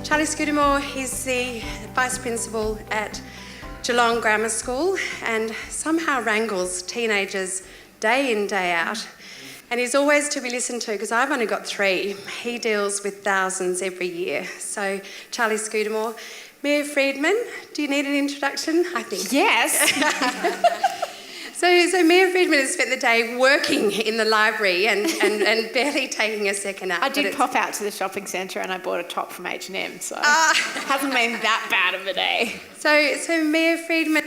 Charlie Scudamore is the Vice Principal at Geelong Grammar School and somehow wrangles teenagers day in, day out. And he's always to be listened to because I've only got 3. He deals with thousands every year. So, Charlie Scudamore. Mia Freedman, do you need an introduction? I think. Yes. So Mia Freedman has spent the day working in the library and barely taking a second out. I did pop out to the shopping centre and I bought a top from H&M, so it hasn't been that bad of a day. So Mia Freedman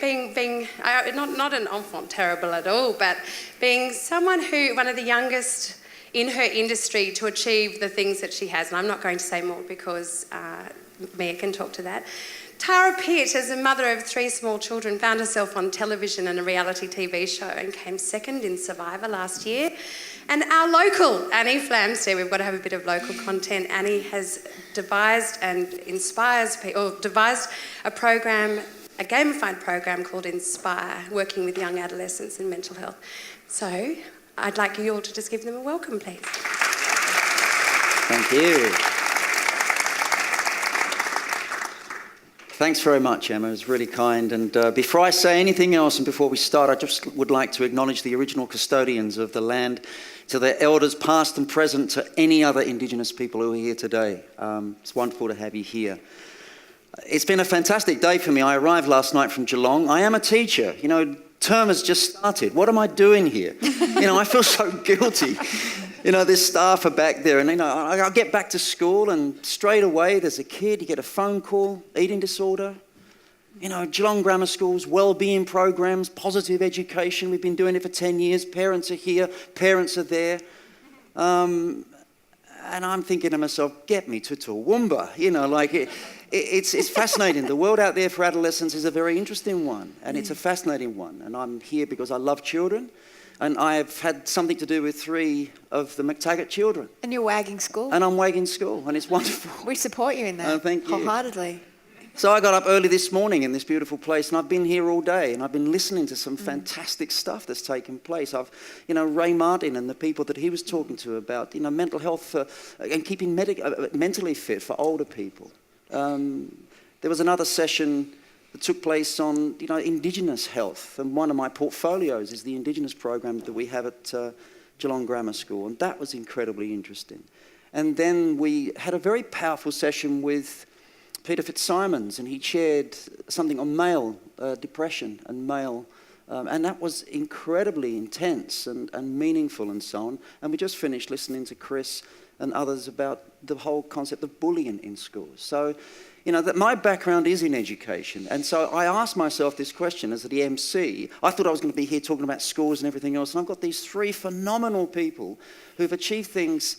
being not an enfant terrible at all, but being one of the youngest in her industry to achieve the things that she has, and I'm not going to say more because Mia can talk to that. Tara Pitt, as a mother of 3 small children, found herself on television in a reality TV show and came second in Survivor last year. And our local Annie Flamsteed, we've got to have a bit of local content. Annie has devised and inspires people, or devised a gamified program called Inspire, working with young adolescents in mental health. So I'd like you all to just give them a welcome, please. Thank you. Thanks very much, Emma. It was really kind. And before I say anything else and before we start, I just would like to acknowledge the original custodians of the land, to their elders past and present, to any other Indigenous people who are here today. It's wonderful to have you here. It's been a fantastic day for me. I arrived last night from Geelong. I am a teacher. You know, term has just started. What am I doing here? You know, I feel so guilty. You know, there's staff are back there and, you know, I get back to school and straight away there's a kid, you get a phone call, eating disorder. You know, Geelong Grammar School's wellbeing programs, positive education, we've been doing it for 10 years. Parents are here, parents are there. And I'm thinking to myself, get me to Toowoomba. You know, like it's fascinating. The world out there for adolescents is a very interesting one and it's a fascinating one. And I'm here because I love children. And I've had something to do with 3 of the Mactaggart children. And you're wagging school. And I'm wagging school, and it's wonderful. We support you in that. Thank you. Wholeheartedly. So I got up early this morning in this beautiful place, and I've been here all day, and I've been listening to some fantastic stuff that's taken place. Ray Martin and the people that he was talking to about, mental health and keeping mentally fit for older people. There was another session that took place on, Indigenous health. And one of my portfolios is the Indigenous program that we have at Geelong Grammar School. And that was incredibly interesting. And then we had a very powerful session with Peter Fitzsimons, and he shared something on male depression and male, and that was incredibly intense and meaningful and so on. And we just finished listening to Chris and others about the whole concept of bullying in schools. So, that my background is in education. And so I asked myself this question as the MC. I thought I was going to be here talking about schools and everything else. And I've got these 3 phenomenal people who've achieved things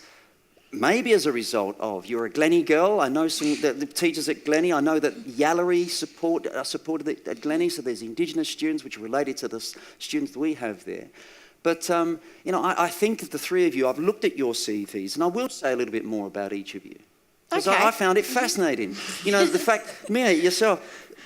maybe as a result of, you're a Glennie girl. I know the teachers at Glennie. I know that Yallery supported it at Glennie. So there's Indigenous students which are related to the students that we have there. But, I think of the 3 of you, I've looked at your CVs, and I will say a little bit more about each of you. Because I found it fascinating. The fact, Mia, yourself,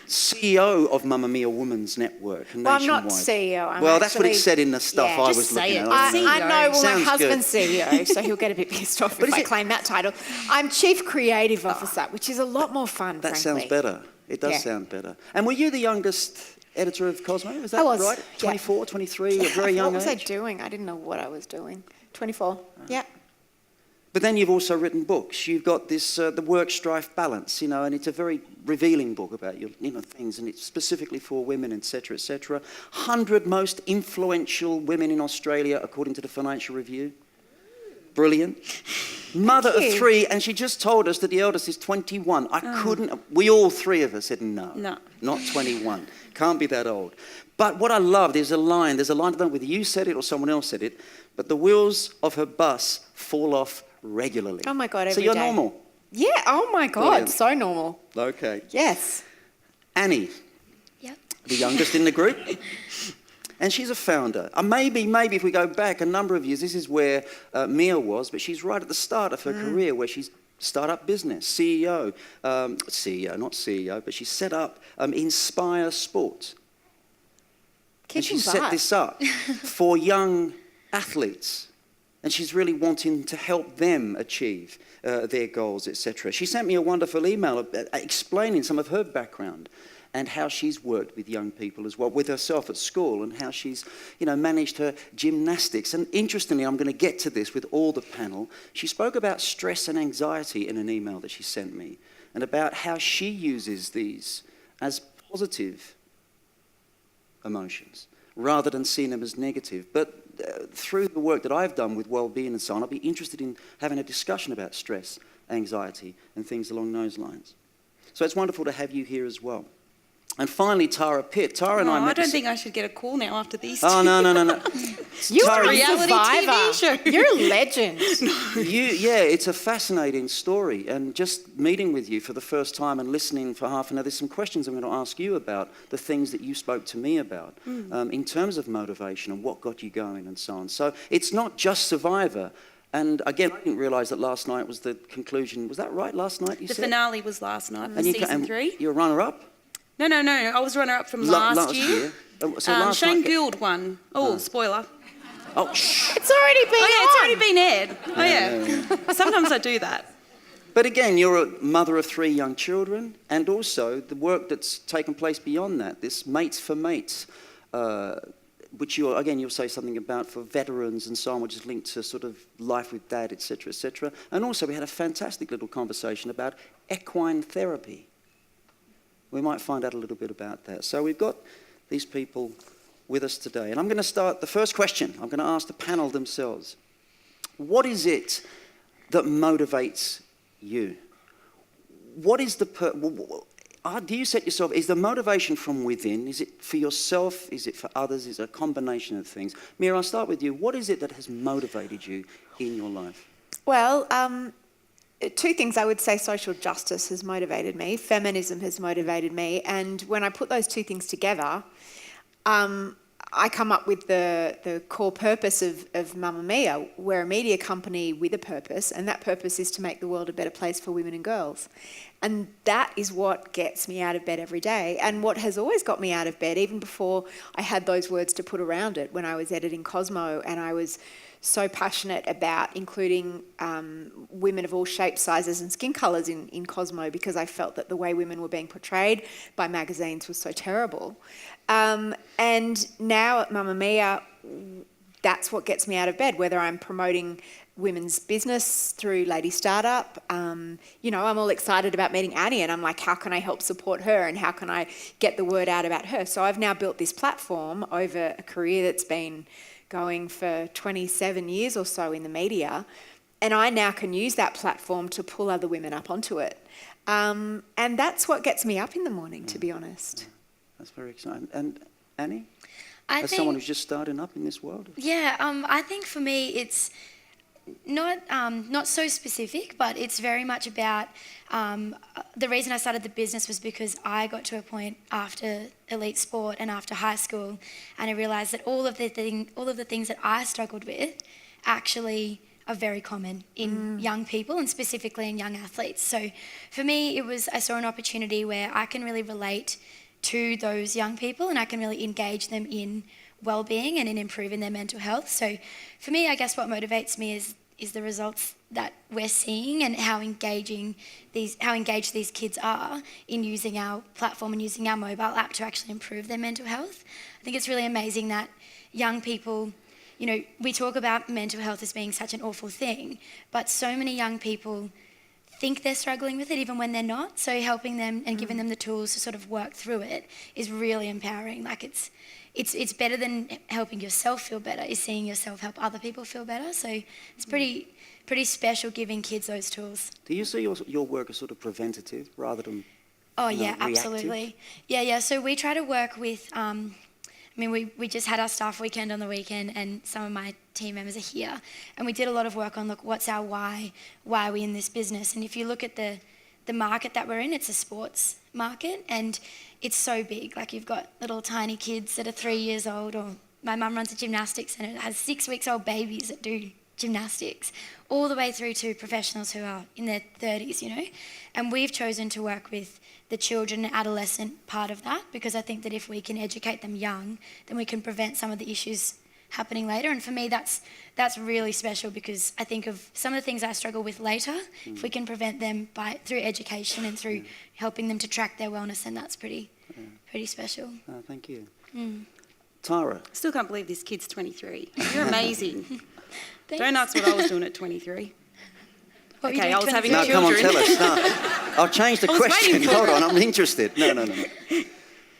CEO of Mamamia Women's Network nationwide. Well, I'm not CEO. Well, that's what it said in the stuff I was looking at. I know, well, my husband's CEO, so he'll get a bit pissed off if I claim that title. I'm Chief Creative Officer, which is a lot more fun, That frankly. sounds better. It does sound better. And were you the youngest editor of Cosmo? Is that right? 24, 23, a very young age? What was I doing? I didn't know what I was doing. 24, yeah. But then you've also written books. You've got this, the work-strife balance, and it's a very revealing book about your, things, and it's specifically for women, etc., etc. 100 most influential women in Australia, according to the Financial Review. Brilliant. Mother of 3, and she just told us that the eldest is 21. We all 3 of us said no, not 21. Can't be that old. But what I loved is there's a line, I don't know whether you said it or someone else said it, but the wheels of her bus fall off regularly. Oh my God, every day. So you're day. normal? Yeah, oh my God, Brilliant. So normal. Okay. Yes. Annie. Yep. The youngest in the group. And she's a founder. Maybe if we go back a number of years, this is where Mia was, but she's right at the start of her career where she's startup business, CEO, not CEO, but she set up Inspire Sport. And she set this up for young athletes And she's really wanting to help them achieve their goals, etc. She sent me a wonderful email explaining some of her background and how she's worked with young people as well, with herself at school, and how she's, managed her gymnastics. And interestingly, I'm going to get to this with all the panel. She spoke about stress and anxiety in an email that she sent me, and about how she uses these as positive emotions rather than seeing them as negative. But through the work that I've done with Wellbeing and so on, I'll be interested in having a discussion about stress, anxiety, and things along those lines. So it's wonderful to have you here as well. And finally, Tara Pitt. Tara and I met... I don't think I should get a call now after these two. Oh, no. You're Tara, a reality TV show. You're a legend. It's a fascinating story. And just meeting with you for the first time and listening for half an hour, there's some questions I'm going to ask you about the things that you spoke to me about in terms of motivation and what got you going and so on. So it's not just Survivor. And again, I didn't realise that last night was the conclusion. Was that right, last night you said? The finale was last night for and season 3. You're a runner-up? No. I was runner-up from last year. So last Shane night... Gould won. Spoiler. Oh, shh. It's already been It's already been aired. Yeah. Sometimes I do that. But again, you're a mother of 3 young children, and also the work that's taken place beyond that, this Mates for Mates, which you'll say something about for veterans and so on, which is linked to sort of life with dad, etc., etc. And also we had a fantastic little conversation about equine therapy. We might find out a little bit about that. So we've got these people with us today. And I'm going to start the first question. I'm going to ask the panel themselves. What is it that motivates you? What is do you set yourself, is the motivation from within? Is it for yourself? Is it for others? Is it a combination of things? Mia, I'll start with you. What is it that has motivated you in your life? Well, 2 things. I would say social justice has motivated me, feminism has motivated me, and when I put those 2 things together, I come up with the core purpose of Mamamia. We're a media company with a purpose, and that purpose is to make the world a better place for women and girls. And that is what gets me out of bed every day, and what has always got me out of bed, even before I had those words to put around it when I was editing Cosmo, and I was so passionate about including women of all shapes, sizes and skin colours in Cosmo, because I felt that the way women were being portrayed by magazines was so terrible. And now at Mamamia, that's what gets me out of bed, whether I'm promoting women's business through Lady Startup. I'm all excited about meeting Annie, and I'm like, how can I help support her and how can I get the word out about her? So I've now built this platform over a career that's been going for 27 years or so in the media, and I now can use that platform to pull other women up onto it. And that's what gets me up in the morning, to be honest. That's very exciting. And Annie? As someone who's just starting up in this world? Yeah, I think for me it's not so specific, but it's very much about the reason I started the business was because I got to a point after elite sport and after high school, and I realised that all of the things that I struggled with actually are very common in young people, and specifically in young athletes. So for me, I saw an opportunity where I can really relate to those young people, and I can really engage them in well-being and in improving their mental health. So for me, I guess what motivates me is the results that we're seeing and how engaged these kids are in using our platform and using our mobile app to actually improve their mental health. I think it's really amazing that young people, we talk about mental health as being such an awful thing, but so many young people think they're struggling with it even when they're not. So helping them and giving them the tools to sort of work through it is really empowering. Like it's better than helping yourself feel better, is seeing yourself help other people feel better. So it's pretty special giving kids those tools. Do you see your work as sort of preventative rather than reactive? Absolutely. Yeah. So we try to work with we just had our staff weekend on the weekend, and some of my team members are here, and we did a lot of work on, what's our why are we in this business? And if you look at the market that we're in, it's a sports market, and it's so big. Like, you've got little tiny kids that are 3 years old, or my mum runs a gymnastics centre that has 6-week-old babies that do gymnastics, all the way through to professionals who are in their 30s, And we've chosen to work with the children and adolescent part of that, because I think that if we can educate them young, then we can prevent some of the issues happening later. And for me, that's really special, because I think of some of the things I struggle with later. If we can prevent them through education and through helping them to track their wellness, then that's pretty special. Oh, thank you. Tara? Still can't believe this kid's 23. You're amazing. Don't ask what I was doing at 23. What were you Okay, doing I was having 23? No, come on, children. tell us. No. I'll change the I was question. waiting for Hold it. on, I'm interested. No.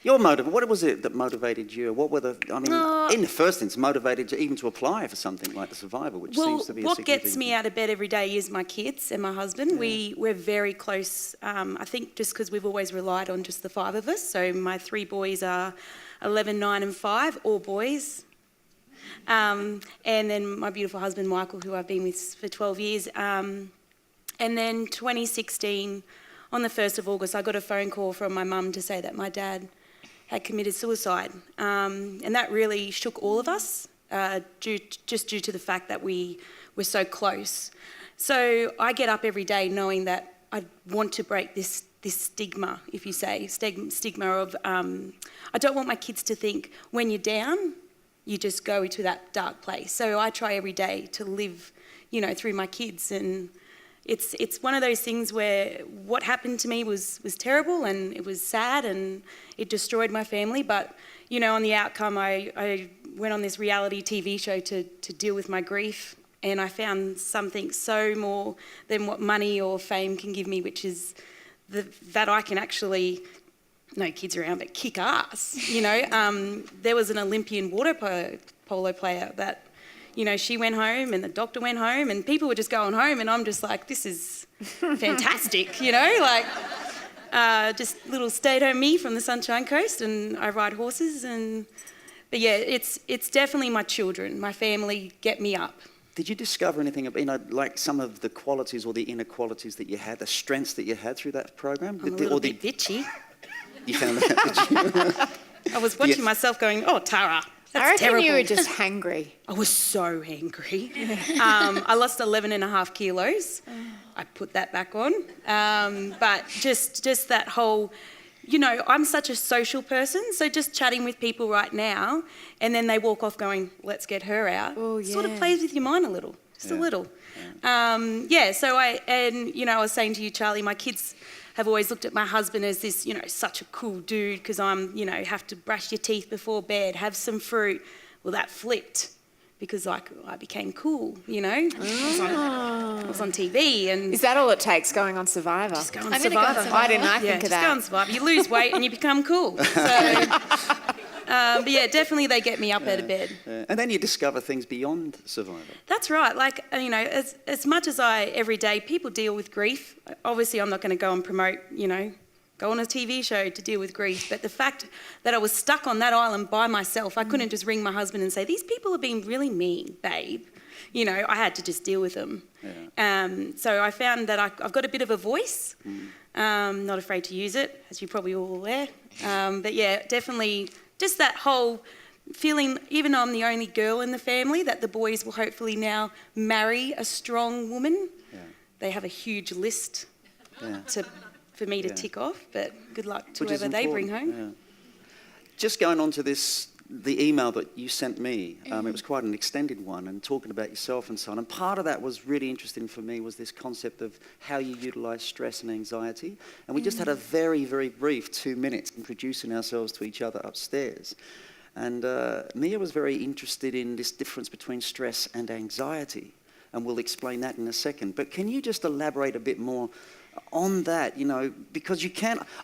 What was it that motivated you? What were in the first instance, motivated you even to apply for something like the Survivor, which seems to be a what significant gets me out of bed every day is my kids and my husband. We're very close. I think just because we've always relied on just the five of us. So my three boys are 11, 9 and 5, all boys. And then my beautiful husband, Michael, who I've been with for 12 years. And then 2016, on the 1st of August, I got a phone call from my mum to say that my dad had committed suicide. And that really shook all of us, due to the fact that we were so close. So I get up every day knowing that I want to break this stigma, if you say, stigma of, I don't want my kids to think when you're down, you just go into that dark place. So I try every day to live, through my kids. And it's one of those things where what happened to me was terrible, and it was sad, and it destroyed my family. But, on the outcome, I went on this reality TV show to deal with my grief, and I found something so more than what money or fame can give me, which is that I can actually, no kids around, but kick ass. There was an Olympian water polo player that, she went home and the doctor went home and people were just going home, and I'm just like, this is fantastic, just little stay-at-home me from the Sunshine Coast, and I ride horses. But yeah, it's definitely my children, my family get me up. Did you discover anything about, like some of the qualities or the inequalities that you had, the strengths that you had through that program? I'm a little bit bitchy. You found that, did you? I was watching myself going, oh, Tara, that's I reckon terrible. you were just hangry. I was so angry. I lost 11 and a half kilos. I put that back on. But just that whole, I'm such a social person, so just chatting with people right now, and then they walk off going, let's get her out, sort of plays with your mind a little, just a little. So I was saying to you, Charlie, my kids have always looked at my husband as this, such a cool dude, because I'm, have to brush your teeth before bed, have some fruit. Well, that flipped, because I became cool, I was on TV. And Is that all it takes, going on Survivor? just go on I'm gonna go on Survivor. Survivor. Why didn't I Yeah, think of just that? go on Survivor. You lose weight and you become cool. So, but yeah, definitely they get me up out of bed. And then you discover things beyond Survivor. That's right. Like, as much as every day, people deal with grief. Obviously, I'm not going to go and promote, go on a TV show to deal with grief. But the fact that I was stuck on that island by myself, I couldn't just ring my husband and say, these people are being really mean, babe. I had to just deal with them. Yeah. So I found that I've got a bit of a voice. Not afraid to use it, as you're probably all aware. But yeah, definitely just that whole feeling, even though I'm the only girl in the family, that the boys will hopefully now marry a strong woman. Yeah. They have a huge list for me to tick off, but good luck to whoever they bring home. Yeah. Just going on to the email that you sent me, it was quite an extended one, and talking about yourself and so on. And part of that was really interesting for me, was this concept of how you utilise stress and anxiety. And we just had a very, very brief 2 minutes introducing ourselves to each other upstairs. And Mia was very interested in this difference between stress and anxiety. And we'll explain that in a second. But can you just elaborate a bit more on that, because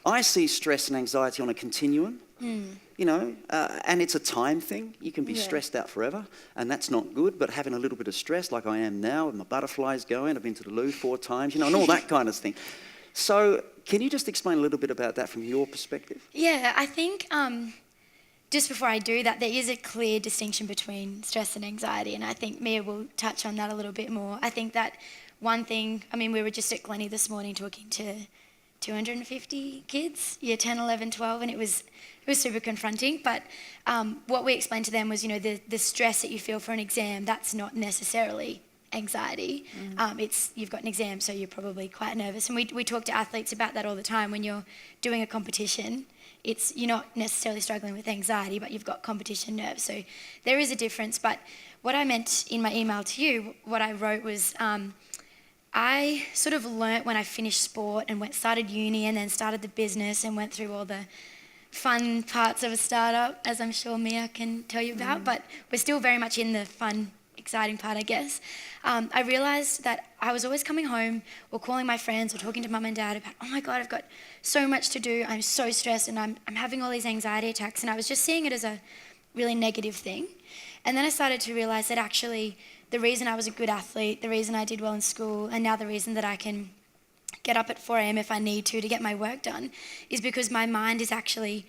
I see stress and anxiety on a continuum. And it's a time thing. You can be stressed out forever, and that's not good. But having a little bit of stress, like I am now, and my butterflies going, I've been to the loo 4 times, and all that kind of thing. So can you just explain a little bit about that from your perspective? Yeah, I think just before I do that, there is a clear distinction between stress and anxiety, and I think Mia will touch on that a little bit more. I think that one thing, we were just at Glennie this morning talking to 250 kids, year 10, 11, 12, and it was super confronting. But what we explained to them was, the stress that you feel for an exam, that's not necessarily anxiety. You've got an exam, so you're probably quite nervous. And we talk to athletes about that all the time. When you're doing a competition, you're not necessarily struggling with anxiety, but you've got competition nerves. So there is a difference. But what I meant in my email to you, what I wrote was, I sort of learnt when I finished sport and started uni and then started the business and went through all the fun parts of a startup, as I'm sure Mia can tell you about, but we're still very much in the fun, exciting part, I guess. I realised that I was always coming home or calling my friends or talking to mum and dad about, oh my God, I've got so much to do, I'm so stressed and I'm having all these anxiety attacks, and I was just seeing it as a really negative thing. And then I started to realise that actually the reason I was a good athlete, the reason I did well in school, and now the reason that I can get up at 4 a.m. if I need to get my work done is because my mind is actually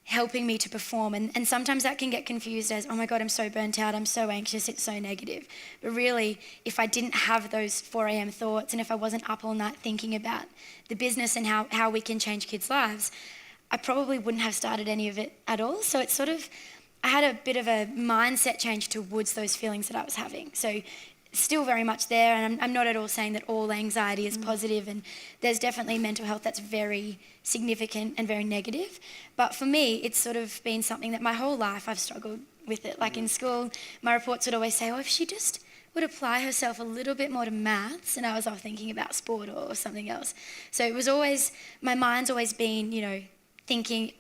helping me to perform. And sometimes that can get confused as, oh my God, I'm so burnt out, I'm so anxious, it's so negative. But really, if I didn't have those 4 a.m. thoughts and if I wasn't up all night thinking about the business and how we can change kids' lives, I probably wouldn't have started any of it at all. So it's sort of, I had a bit of a mindset change towards those feelings that I was having. So still very much there, and I'm not at all saying that all anxiety is positive, and there's definitely mental health that's very significant and very negative. But for me, it's sort of been something that my whole life I've struggled with it. Like in school, my reports would always say, oh, if she just would apply herself a little bit more to maths, and I was off thinking about sport or something else. So it was always, my mind's always been, thinking,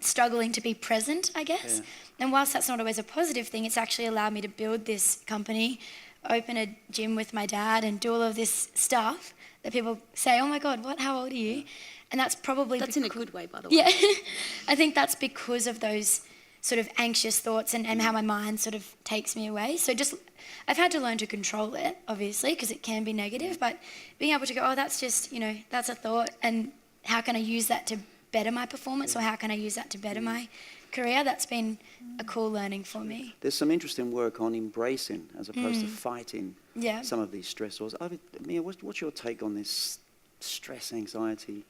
struggling to be present, I guess. Yeah. And whilst that's not always a positive thing, it's actually allowed me to build this company, open a gym with my dad and do all of this stuff that people say, oh my God, what, how old are you? And that's probably... That's in a good way, by the way. Yeah. I think that's because of those sort of anxious thoughts and how my mind sort of takes me away. So I've had to learn to control it, obviously, because it can be negative, but being able to go, oh, that's just, that's a thought, and how can I use that to better my performance, or how can I use that to better my career? That's been a cool learning for me. There's some interesting work on embracing as opposed to fighting some of these stressors. Mia, what's your take on this stress anxiety,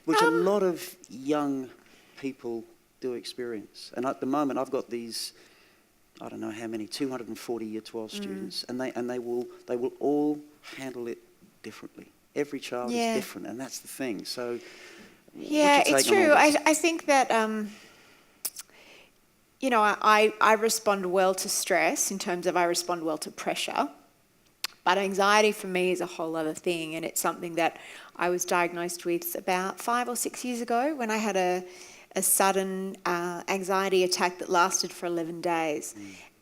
which a lot of young people do experience? And at the moment, I've got these, I don't know how many, 240 Year 12 students, and they will all handle it differently. Every child is different, and that's the thing. So, yeah, it's true. I think that. I respond well to stress in terms of I respond well to pressure, but anxiety for me is a whole other thing, and it's something that I was diagnosed with about 5 or 6 years ago when I had a sudden anxiety attack that lasted for 11 days.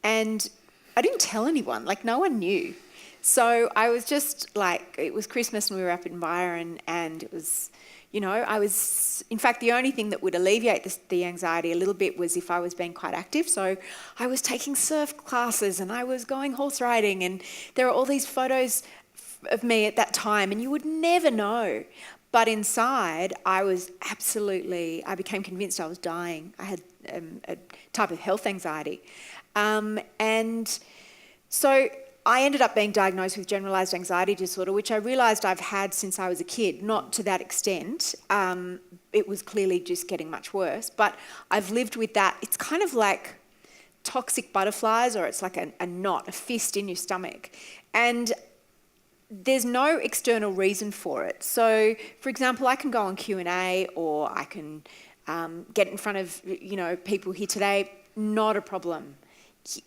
And I didn't tell anyone, no one knew. So I was just it was Christmas and we were up in Byron, and it was... in fact, the only thing that would alleviate the anxiety a little bit was if I was being quite active. So I was taking surf classes and I was going horse riding, and there are all these photos of me at that time, and you would never know. But inside, I became convinced I was dying. I had a type of health anxiety. And so I ended up being diagnosed with generalised anxiety disorder, which I realised I've had since I was a kid, not to that extent. It was clearly just getting much worse, but I've lived with that. It's kind of like toxic butterflies, or it's like a knot, a fist in your stomach. And there's no external reason for it. So, for example, I can go on Q&A, or I can get in front of people here today, not a problem.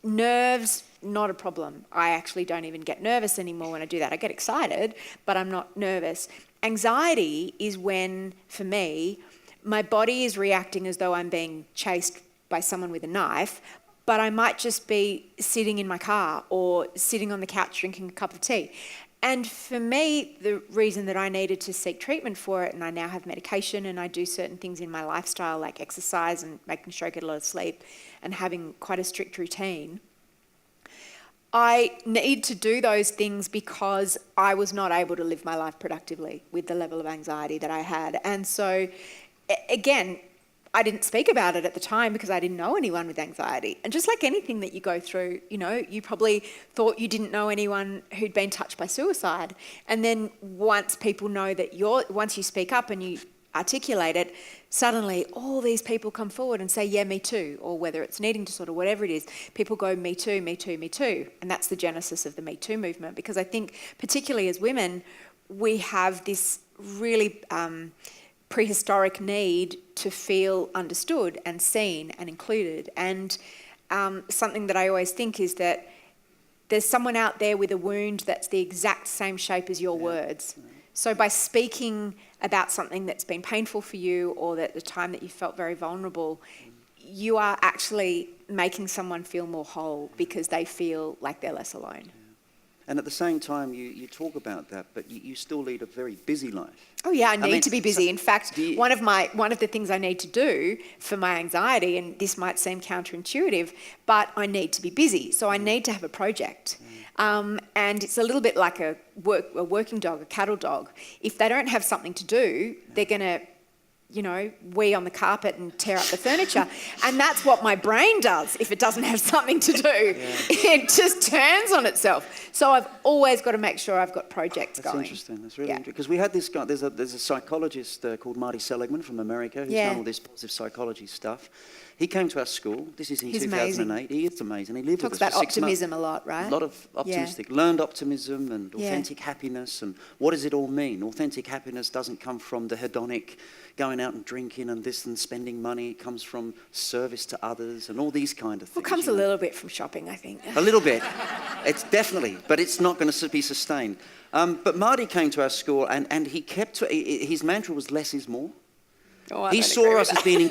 Nerves, not a problem. I actually don't even get nervous anymore when I do that. I get excited, but I'm not nervous. Anxiety is when, for me, my body is reacting as though I'm being chased by someone with a knife, but I might just be sitting in my car or sitting on the couch drinking a cup of tea. And for me, the reason that I needed to seek treatment for it, and I now have medication and I do certain things in my lifestyle like exercise and making sure I get a lot of sleep and having quite a strict routine, I need to do those things because I was not able to live my life productively with the level of anxiety that I had. And so, again, I didn't speak about it at the time because I didn't know anyone with anxiety. And just like anything that you go through, you probably thought you didn't know anyone who'd been touched by suicide. And then once people know that once you speak up and you articulate it, suddenly all these people come forward and say, yeah, me too, or whether it's an eating disorder, whatever it is, people go, me too, me too, me too. And that's the genesis of the Me Too movement, because I think particularly as women, we have this really prehistoric need to feel understood and seen and included. And something that I always think is that there's someone out there with a wound that's the exact same shape as your words. So by speaking about something that's been painful for you, or that the time that you felt very vulnerable, you are actually making someone feel more whole because they feel like they're less alone. And at the same time, you talk about that, but you still lead a very busy life. Oh yeah, I need mean, to be busy. so In fact, one of the things I need to do for my anxiety, and this might seem counterintuitive, but I need to be busy. So I need to have a project. And it's a little bit like a working dog, a cattle dog. If they don't have something to do, they're going to, wee on the carpet and tear up the furniture. And that's what my brain does if it doesn't have something to do. It just turns on itself. So I've always got to make sure I've got projects going. That's interesting. That's really interesting. Because we had this guy, there's a psychologist called Marty Seligman from America who's done all this positive psychology stuff. He came to our school. This is in 2008. Amazing. He is amazing. He lived Talks with us about for 6 months. optimism a lot, right? A lot of optimistic, learned optimism and authentic happiness. And what does it all mean? Authentic happiness doesn't come from the hedonic, going out and drinking and this and spending money. It comes from service to others and all these kind of things. Well, it comes a little bit from shopping, I think. A little bit. It's definitely, but it's not going to be sustained. But Marty came to our school and he kept, his mantra was less is more. Oh, he saw us as being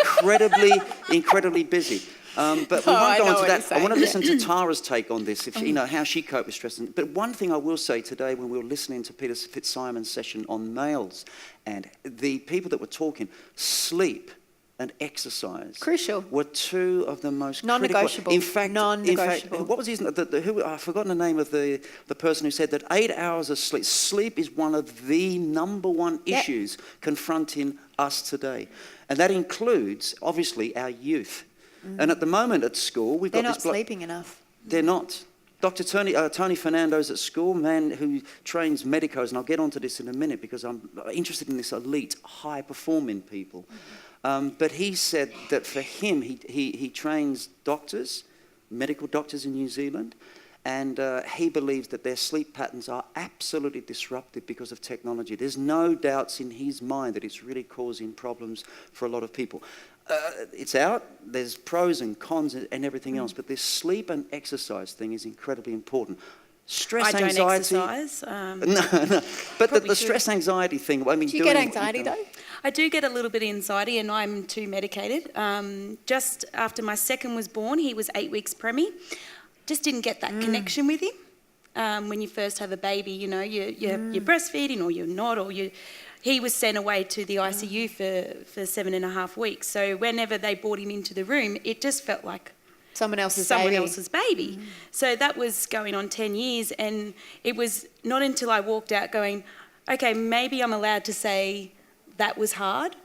incredibly busy. But we won't go into that. I want to listen to Tara's take on this, if how she coped with stress. But one thing I will say today, when we were listening to Peter Fitzsimon's session on males, and the people that were talking, sleep and exercise crucial were two of the most non-negotiable. Critical. In fact, non-negotiable. What was his? I've forgotten the name of the person who said that 8 hours of sleep. Sleep is one of the number one issues confronting us today, and that includes obviously our youth. And at the moment at school, we've got this. They're not sleeping enough. They're not. Dr. Tony Fernando's at school, man who trains medicos, and I'll get onto this in a minute because I'm interested in this elite, high-performing people. But he said that for him, he trains doctors, medical doctors in New Zealand, and he believes that their sleep patterns are absolutely disrupted because of technology. There's no doubts in his mind that it's really causing problems for a lot of people. It's out, there's pros and cons and everything else, but this sleep and exercise thing is incredibly important. Stress, anxiety. I don't exercise. No. But the stress anxiety thing, I mean... Do you get anxiety though? I do get a little bit of anxiety and I'm too medicated. Just after my second was born, he was 8 weeks preemie. Just didn't get that connection with him. When you first have a baby, you're breastfeeding or you're not, or he was sent away to the ICU for 7.5 weeks. So whenever they brought him into the room, it just felt like someone else's baby. So that was going on 10 years, and it was not until I walked out going, okay, maybe I'm allowed to say that was hard.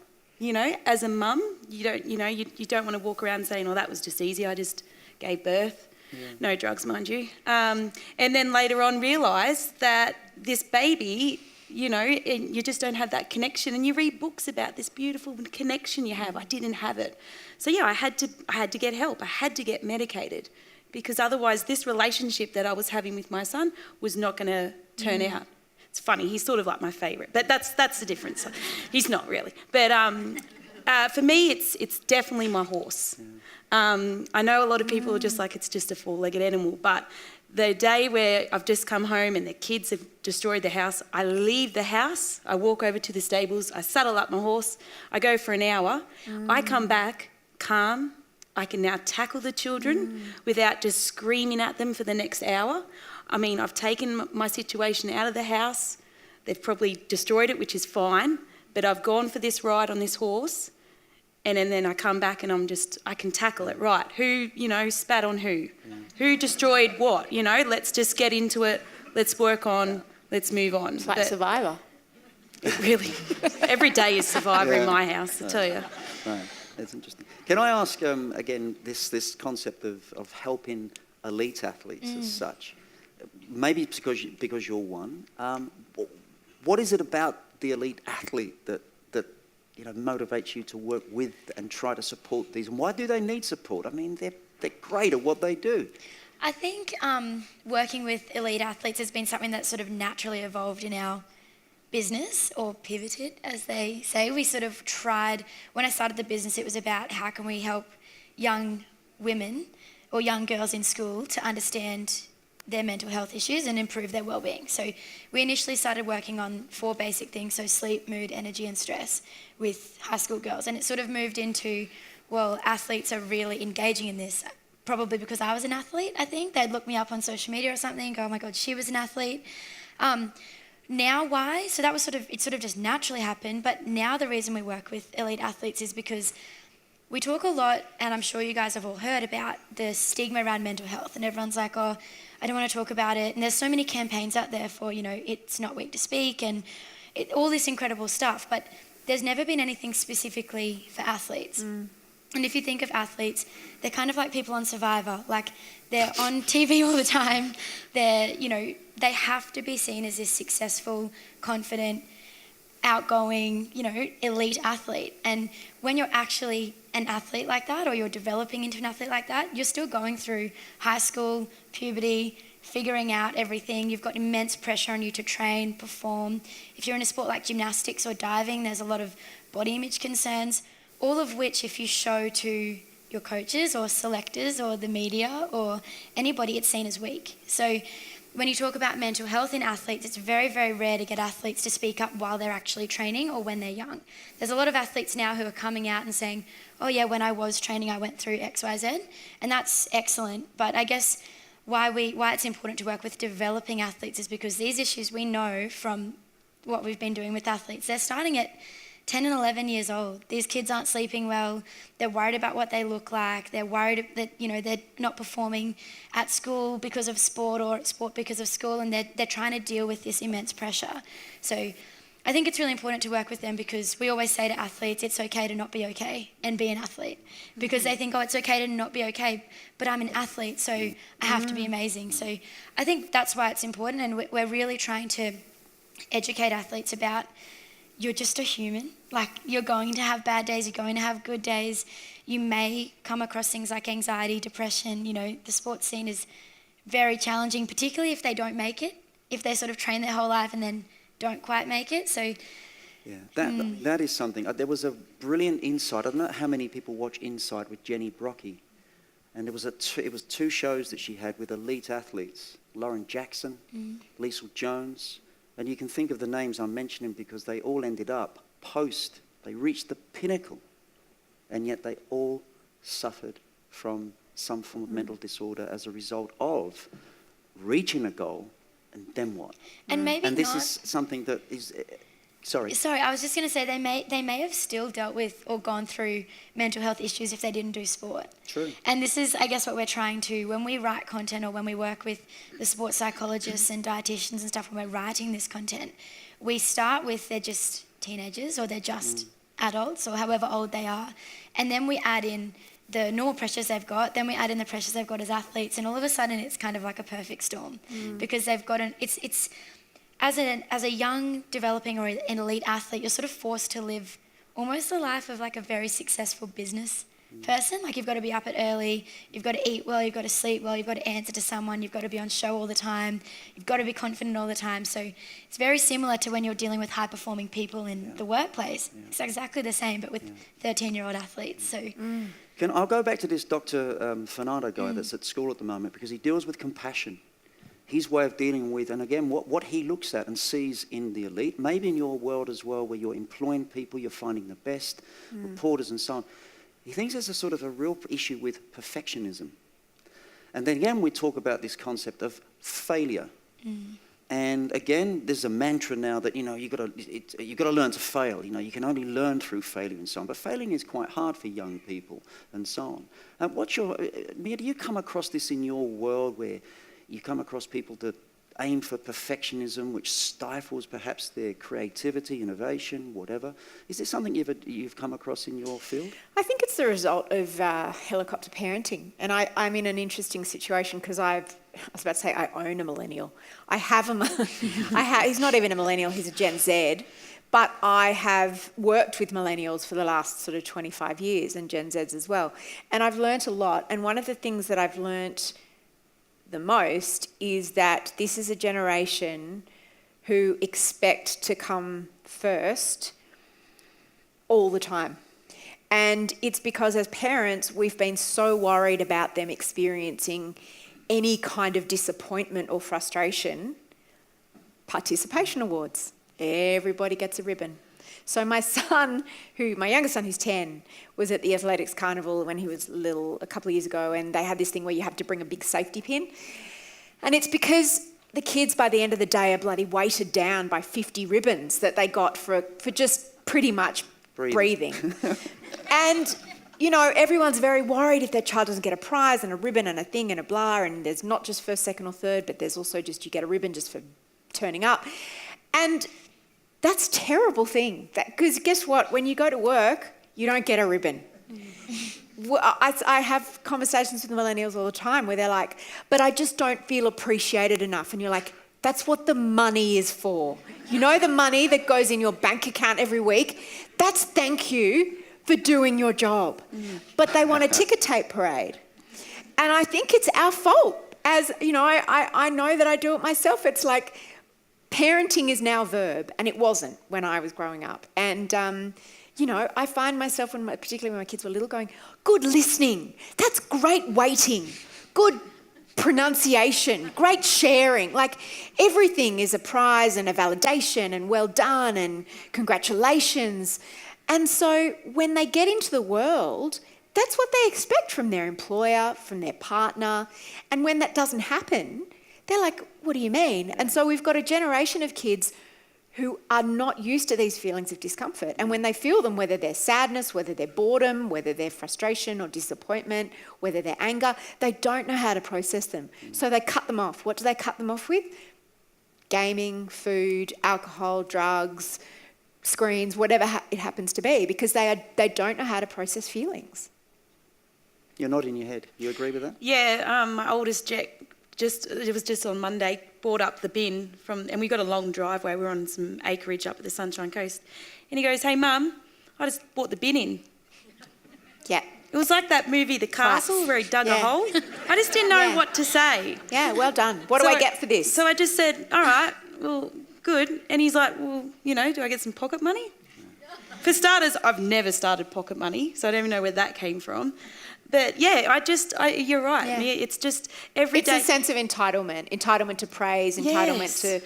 As a mum, you don't want to walk around saying, oh, that was just easy, I just gave birth. No drugs, mind you. And then later on realise that this baby, you just don't have that connection, and you read books about this beautiful connection you have. I didn't have it. So I had to get help. I had to get medicated, because otherwise this relationship that I was having with my son was not going to turn out. It's funny, he's sort of like my favourite, but that's the difference. He's not really. But for me, it's definitely my horse. I know a lot of people are just like, it's just a four-legged animal, but the day where I've just come home and the kids have destroyed the house, I leave the house, I walk over to the stables, I saddle up my horse, I go for an hour, I come back calm, I can now tackle the children without just screaming at them for the next hour. I mean, I've taken my situation out of the house, they've probably destroyed it, which is fine, but I've gone for this ride on this horse, and then I come back and I can tackle it, right? Who, spat on who? Who destroyed what? Let's just get into it. Let's work on, let's move on. It's like Survivor. It really, every day is Survivor in my house, I tell you. Right, that's interesting. Can I ask, again, this concept of helping elite athletes as such? Maybe it's because you're one. What is it about the elite athlete that motivates you to work with and try to support these? And why do they need support? I mean, they're great at what they do. I think working with elite athletes has been something that sort of naturally evolved in our business, or pivoted, as they say. We sort of tried, when I started the business, it was about how can we help young women or young girls in school to understand their mental health issues and improve their well-being. So we initially started working on 4 basic things, so sleep, mood, energy and stress, with high school girls. And it sort of moved into, well, athletes are really engaging in this, probably because I was an athlete, I think. They'd look me up on social media or something and go, oh my God, she was an athlete. Now why? So that was it sort of just naturally happened. But now the reason we work with elite athletes is because we talk a lot, and I'm sure you guys have all heard about the stigma around mental health, and everyone's like, oh, I don't want to talk about it. And there's so many campaigns out there for, it's not weak to speak and all this incredible stuff, but there's never been anything specifically for athletes. And if you think of athletes, they're kind of like people on Survivor. Like, they're on TV all the time. They have to be seen as this successful, confident, outgoing, elite athlete. And when you're actually an athlete like that, or you're developing into an athlete like that, you're still going through high school, puberty, figuring out everything. You've got immense pressure on you to train, perform. If you're in a sport like gymnastics or diving, there's a lot of body image concerns, all of which, if you show to your coaches or selectors or the media or anybody, it's seen as weak. So when you talk about mental health in athletes, it's very, very rare to get athletes to speak up while they're actually training or when they're young. There's a lot of athletes now who are coming out and saying, oh yeah, when I was training, I went through X, Y, Z, and that's excellent. But I guess why it's important to work with developing athletes is because these issues, we know from what we've been doing with athletes, they're starting at 10 and 11 years old. These kids aren't sleeping well. They're worried about what they look like. They're worried that, they're not performing at school because of sport, or at sport because of school, and they're trying to deal with this immense pressure. So I think it's really important to work with them, because we always say to athletes, it's okay to not be okay and be an athlete, because they think, oh, it's okay to not be okay, but I'm an athlete, so I have to be amazing. So I think that's why it's important, and we're really trying to educate athletes about, you're just a human. Like, you're going to have bad days, you're going to have good days. You may come across things like anxiety, depression. The sports scene is very challenging, particularly if they don't make it, if they sort of train their whole life and then don't quite make it. So yeah, that is something. There was a brilliant Inside. I don't know how many people watch Inside with Jenny Brocky. And it was 2 shows that she had with elite athletes, Lauren Jackson, Liesl Jones. And you can think of the names I'm mentioning because they all ended up they reached the pinnacle, and yet they all suffered from some form of mental disorder as a result of reaching a goal, and then what? And maybe this is something that is... Sorry, I was just going to say they may have still dealt with or gone through mental health issues if they didn't do sport. True. And this is, I guess, what we're trying to, when we write content or when we work with the sports psychologists and dietitians and stuff, when we're writing this content, we start with they're just teenagers, or they're just adults, or however old they are, and then we add in the normal pressures they've got, then we add in the pressures they've got as athletes, and all of a sudden it's kind of like a perfect storm, because they've got it's as a young, developing or an elite athlete, you're sort of forced to live almost the life of like a very successful business person. Like, you've got to be up at early, you've got to eat well, you've got to sleep well, you've got to answer to someone, you've got to be on show all the time, you've got to be confident all the time. So it's very similar to when you're dealing with high-performing people in the workplace. Yeah. It's exactly the same, but with 13-year-old athletes. So I'll go back to this Dr. Fernando guy that's at school at the moment, because he deals with compassion. His way of dealing with, and again, what he looks at and sees in the elite, maybe in your world as well, where you're employing people, you're finding the best, reporters and so on. He thinks there's a sort of a real issue with perfectionism. And then again, we talk about this concept of failure. And again, there's a mantra now that, you've got to learn to fail. You can only learn through failure and so on. But failing is quite hard for young people and so on. Mia, do you come across this in your world, where you come across people that aim for perfectionism, which stifles perhaps their creativity, innovation, whatever? Is there something you've come across in your field? I think it's the result of helicopter parenting. And I'm in an interesting situation because I was about to say I own a millennial. I have him. He's not even a millennial, he's a Gen Z. But I have worked with millennials for the last sort of 25 years and Gen Zs as well. And I've learnt a lot. And one of the things that I've learnt the most is that this is a generation who expect to come first all the time. And it's because as parents, we've been so worried about them experiencing any kind of disappointment or frustration. Participation awards. Everybody gets a ribbon. So my youngest son, who's 10, was at the athletics carnival when he was little a couple of years ago, and they had this thing where you have to bring a big safety pin. And it's because the kids by the end of the day are bloody weighted down by 50 ribbons that they got for just pretty much breathing. And, you know, everyone's very worried if their child doesn't get a prize and a ribbon and a thing and a blah, and there's not just first, second or third, but there's also just you get a ribbon just for turning up. And that's a terrible thing. Because guess what? When you go to work, you don't get a ribbon. I have conversations with millennials all the time where they're like, but I just don't feel appreciated enough. And you're like, that's what the money is for. You know, the money that goes in your bank account every week, that's thank you for doing your job. But they want a ticker tape parade. And I think it's our fault. As, you know, I know that I do it myself. It's like parenting is now a verb, and it wasn't when I was growing up. And, you know, I find myself, particularly when my kids were little, going, good listening, that's great waiting, good pronunciation, great sharing. Like, everything is a prize and a validation and well done and congratulations. And so when they get into the world, that's what they expect from their employer, from their partner. And when that doesn't happen, they're like, what do you mean? And so we've got a generation of kids who are not used to these feelings of discomfort. And when they feel them, whether they're sadness, whether they're boredom, whether they're frustration or disappointment, whether they're anger, they don't know how to process them. So they cut them off. What do they cut them off with? Gaming, food, alcohol, drugs, screens, whatever it happens to be, because they don't know how to process feelings. You're nodding your head. You agree with that? Yeah, my oldest Jack, it was just on Monday, brought up the bin and we got a long driveway. We were on some acreage up at the Sunshine Coast. And he goes, hey, Mum, I just brought the bin in. Yeah. It was like that movie, The Castle, where he dug a hole. I just didn't know what to say. Yeah, well done. What do I get for this? So I just said, all right, well, good. And he's like, well, you know, do I get some pocket money? For starters, I've never started pocket money, so I don't even know where that came from. But yeah, you're right. Yeah. It's just every day. It's a sense of entitlement to praise, entitlement to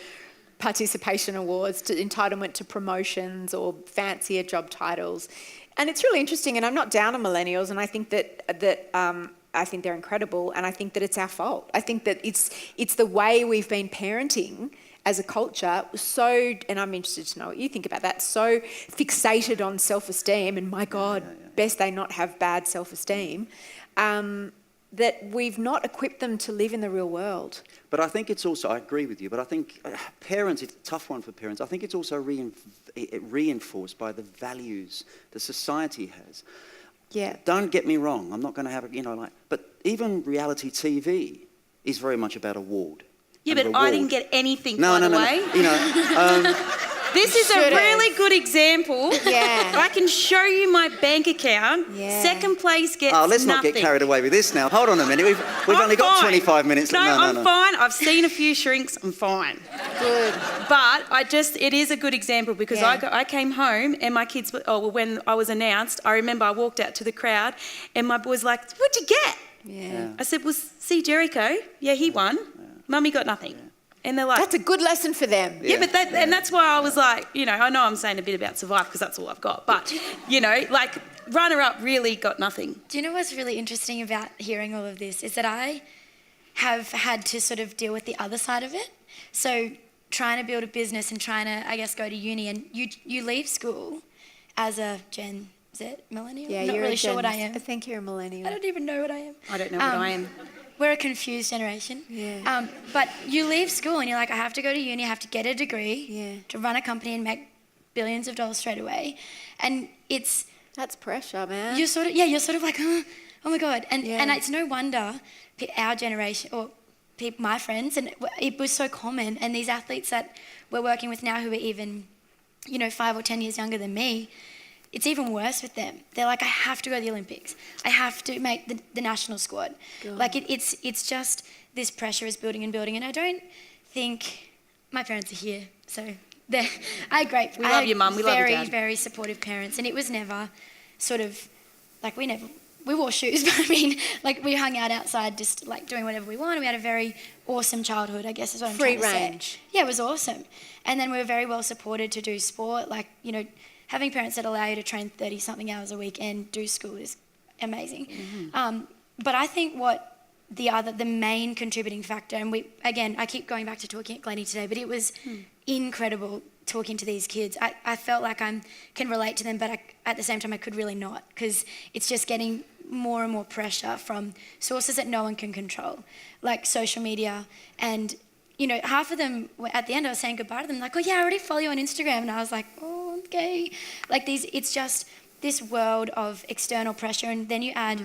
participation awards, to entitlement to promotions or fancier job titles. And it's really interesting, and I'm not down on millennials, and I think that I think they're incredible, and I think that it's our fault. I think that it's the way we've been parenting as a culture, and I'm interested to know what you think about that, so fixated on self-esteem, and my God, best they not have bad self-esteem, that we've not equipped them to live in the real world. But I think it's also, I agree with you, but I think parents, it's a tough one for parents. I think it's also reinforced by the values the society has. Yeah. Don't get me wrong, I'm not going to have but even reality TV is very much about award. Yeah, but I didn't get anything, by the way. No. This is a really good example. Yeah. I can show you my bank account. Yeah. Second place gets nothing. Let's not get carried away with this now. Hold on a minute. We've only got 25 minutes. No, I'm fine. I've seen a few shrinks. I'm fine. Good. But it is a good example because I came home and my kids, when I was announced, I remember I walked out to the crowd and my boy's like, what'd you get? Yeah. I said, well, see Jericho. Yeah, he won. Mummy got nothing. And they're like... That's a good lesson for them. Yeah, but and that's why I was like, I know I'm saying a bit about survive because that's all I've got. But, like, runner-up really got nothing. Do you know what's really interesting about hearing all of this is that I have had to sort of deal with the other side of it. So trying to build a business and trying to, I guess, go to uni, and you leave school as a Gen Z millennial. Yeah, I'm not you're really sure what I am. I think you're a millennial. I don't even know what I am. I don't know what I am. We're a confused generation. Yeah. But you leave school and you're like, I have to go to uni, I have to get a degree to run a company and make billions of dollars straight away. And that's pressure, man. You're sort of like, oh my God. And it's no wonder our generation, or my friends, and it was so common. And these athletes that we're working with now who are even 5 or 10 years younger than me, it's even worse with them. They're like, I have to go to the Olympics. I have to make the national squad. God. Like it's just this pressure is building and building. And I don't think my parents are here, so I love your mum. We love your very, dad. very supportive parents, and it was never sort of like we wore shoes, but I mean, like we hung out outside just like doing whatever we wanted. We had a very awesome childhood, I guess is what I'm Free trying to range. say. Yeah, it was awesome. And then we were very well supported to do sport. Like, having parents that allow you to train 30-something hours a week and do school is amazing. But I think what the main contributing factor, and I keep going back to talking at Glennie today, but it was incredible talking to these kids. I felt like I can relate to them, but at the same time I could really not, because it's just getting more and more pressure from sources that no one can control, like social media. And half of them, at the end I was saying goodbye to them, like, oh yeah, I already follow you on Instagram. And I was like, oh, okay. Like it's just this world of external pressure. And then you add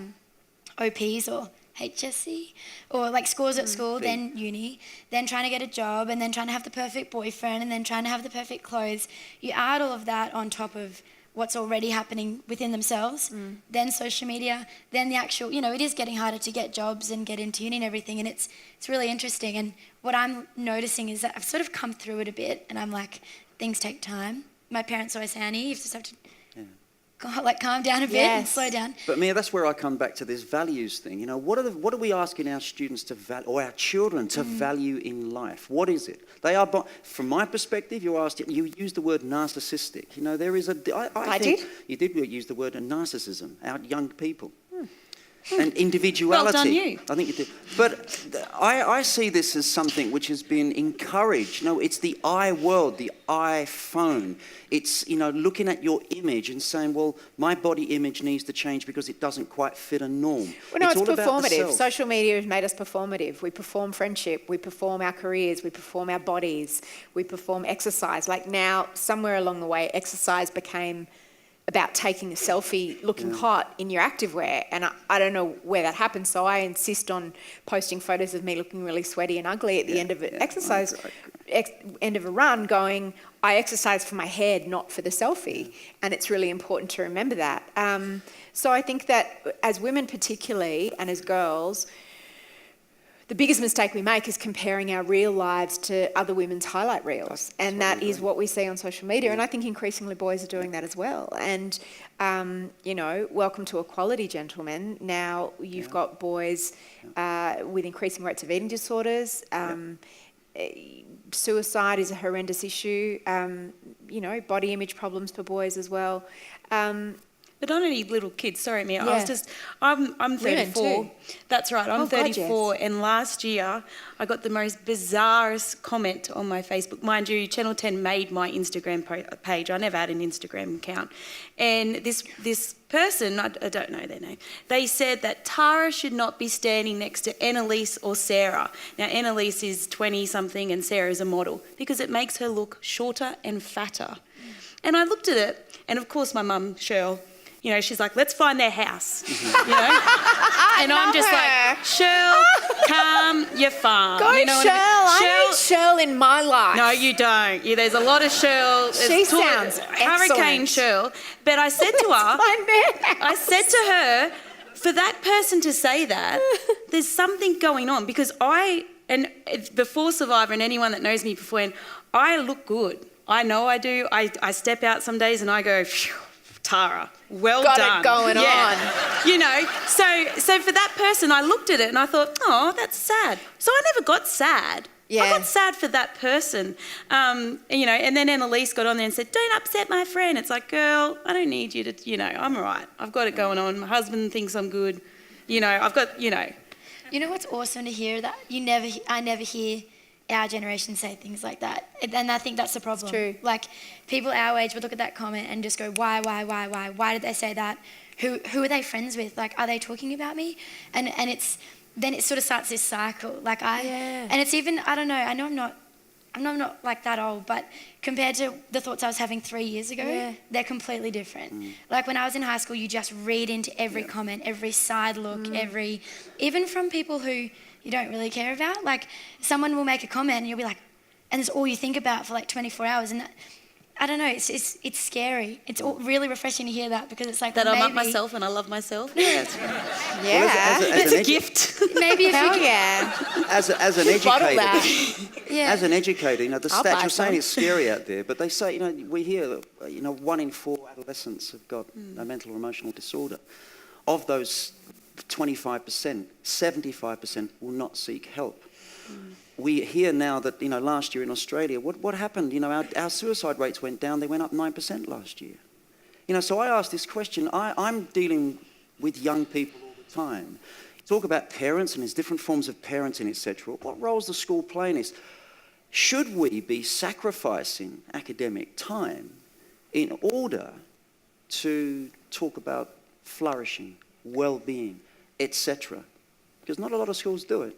OPs or HSC or like scores at school, then uni, then trying to get a job, and then trying to have the perfect boyfriend, and then trying to have the perfect clothes. You add all of that on top of what's already happening within themselves, then social media, then the actual, it is getting harder to get jobs and get into uni and everything, and it's really interesting. And what I'm noticing is that I've sort of come through it a bit, and I'm like, things take time. My parents always say, Annie, you just have to calm down a bit and slow down. But Mia, that's where I come back to this values thing. What are we asking our students to value, or our children to value in life? What is it? They are, from my perspective, you used the word narcissistic. There is I think did? You did use the word narcissism, our young people. And individuality. Well done, you. I think you did. But I see this as something which has been encouraged. It's the I world, the iPhone. It's, looking at your image and saying, well, my body image needs to change because it doesn't quite fit a norm. Well, no, it's all about the performative. self. Social media has made us performative. We perform friendship, we perform our careers, we perform our bodies, we perform exercise. Like now, somewhere along the way, exercise became about taking a selfie looking hot in your activewear, and I don't know where that happened, so I insist on posting photos of me looking really sweaty and ugly at the end of an exercise, end of a run, going, I exercise for my head, not for the selfie, and it's really important to remember that. So I think that as women particularly, and as girls, the biggest mistake we make is comparing our real lives to other women's highlight reels. And that is what we see on social media. And I think increasingly boys are doing that as well. And, welcome to equality, gentlemen. Now you've got boys with increasing rates of eating disorders. Suicide is a horrendous issue. Body image problems for boys as well. But not only little kids, sorry Mia, I'm 34. Too. That's right, I'm Oh, God, 34, yes. and last year I got the most bizarrest comment on my Facebook. Mind you, Channel 10 made my Instagram page. I never had an Instagram account. And this person, I don't know their name, they said that Tara should not be standing next to Annalise or Sarah. Now Annalise is 20-something and Sarah is a model, because it makes her look shorter and fatter. And I looked at it, and of course my mum, Cheryl, she's like, let's find their house, And I'm just like, Cheryl, calm your farm. Go, you know Cheryl. I I need Cheryl in my life. No, you don't. There's a lot of Cheryl. She sounds Hurricane excellent. Cheryl. But I said to her, for that person to say that, there's something going on, because before Survivor, and anyone that knows me beforehand, I look good. I know I do. I step out some days and I go, phew, Tara, well Got done. it going on. So for that person, I looked at it and I thought, oh, that's sad. So I never got sad. Yeah. I got sad for that person. And then Annalise got on there and said, don't upset my friend. It's like, girl, I don't need you to, I'm all right. I've got it going on. My husband thinks I'm good. I've got. You know what's awesome to hear? That I never hear our generation say things like that. And I think that's the problem. It's true. Like, people our age would look at that comment and just go, why? Why did they say that? Who are they friends with? Like, are they talking about me? And then it sort of starts this cycle. Like, and it's even, I don't know, I know I'm not like that old, but compared to the thoughts I was having 3 years ago, they're completely different. Like, when I was in high school, you just read into every comment, every side look, even from people who you don't really care about. Like, someone will make a comment and you'll be like, and it's all you think about for like 24 hours. And I don't know, it's scary. It's really refreshing to hear that, because it's like, That well, I'm up maybe, myself and I love myself. Yeah, it's Yeah. it's a gift. maybe if Hell you yeah. As an Bottle educator, that. yeah. as an educator, you know, the I'll buy stats are saying some. it's scary out there, but they say, you know, we hear that, 1 in 4 adolescents have got a mental or emotional disorder. Of those 25%, 75% will not seek help. We hear now that, last year in Australia, what happened? Our suicide rates went down. They went up 9% last year. So I asked this question. I'm dealing with young people all the time. Talk about parents, and there's different forms of parenting, etc. What role does the school play in this? Should we be sacrificing academic time in order to talk about flourishing, well-being, etc.? Because not a lot of schools do it,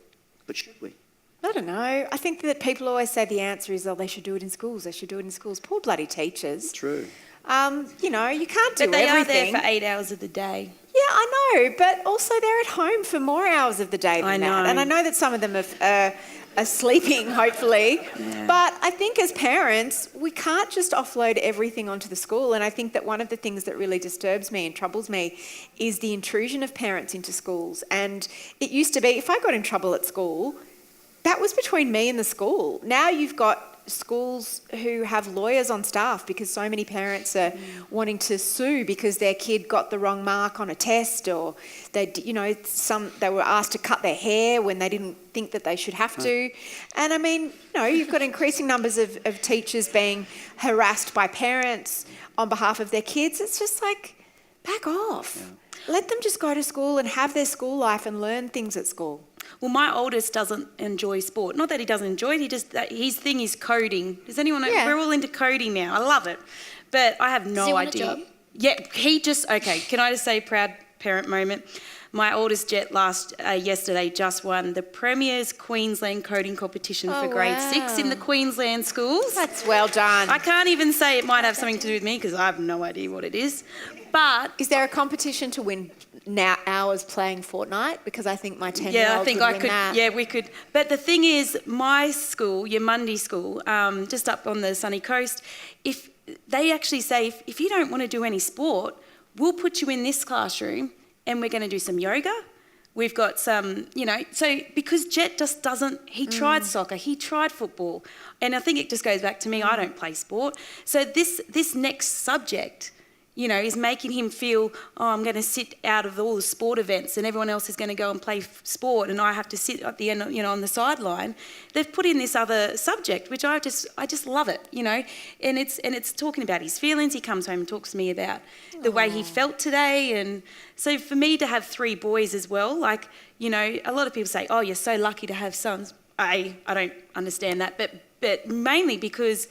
but should we? I don't know. I think that people always say the answer is, they should do it in schools. They should do it in schools. Poor bloody teachers. True. You can't do But they everything. are there for 8 hours of the day. Yeah, I know, but also they're at home for more hours of the day than I that. know. And I know that some of them are sleeping, hopefully. Yeah. But I think as parents, we can't just offload everything onto the school. And I think that one of the things that really disturbs me and troubles me is the intrusion of parents into schools. And it used to be, if I got in trouble at school, that was between me and the school. Now you've got schools who have lawyers on staff because so many parents are wanting to sue because their kid got the wrong mark on a test, or they were asked to cut their hair when they didn't think that they should have to. And I mean, you've got increasing numbers of teachers being harassed by parents on behalf of their kids. It's just like, back off. Yeah. Let them just go to school and have their school life and learn things at school. Well, my oldest doesn't enjoy sport. Not that he doesn't enjoy it, his thing is coding. Does anyone know? Yeah. We're all into coding now. I love it. But I have no Does he want a idea. job? Yeah, okay, can I just say proud parent moment? My oldest Jet yesterday just won the Premier's Queensland coding competition for grade 6 in the Queensland schools. That's well done. I can't even say it might have something to do with me because I have no idea what it is. But is there a competition to win now hours playing Fortnite? Because I think my 10-year-old yeah, I think would I win could. that. Yeah, we could. But the thing is, my school, Yamundi School, just up on the sunny coast, if they actually say if you don't want to do any sport, we'll put you in this classroom and we're going to do some yoga. We've got some, so because Jet just doesn't, he tried soccer, he tried football, and I think it just goes back to me, I don't play sport. So this next subject, is making him feel, I'm going to sit out of all the sport events and everyone else is going to go and play sport and I have to sit at the end, on the sideline. They've put in this other subject, which I just love it, and it's talking about his feelings. He comes home and talks to me about the way he felt today. And so for me to have 3 boys as well, a lot of people say, oh, you're so lucky to have sons. I don't understand that, but mainly because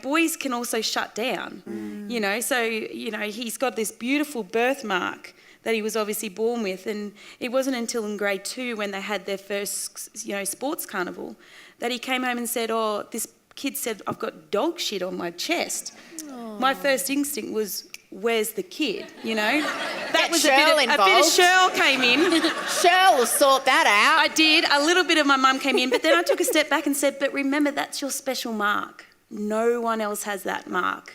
boys can also shut down, so, he's got this beautiful birthmark that he was obviously born with. And it wasn't until in grade 2 when they had their first, sports carnival that he came home and said, oh, this kid said, I've got dog shit on my chest. Aww. My first instinct was, where's the kid, That was a bit of Cheryl came in. Cheryl will sort that out. I did. A little bit of my mum came in, but then I took a step back and said, but remember, that's your special mark. No one else has that mark.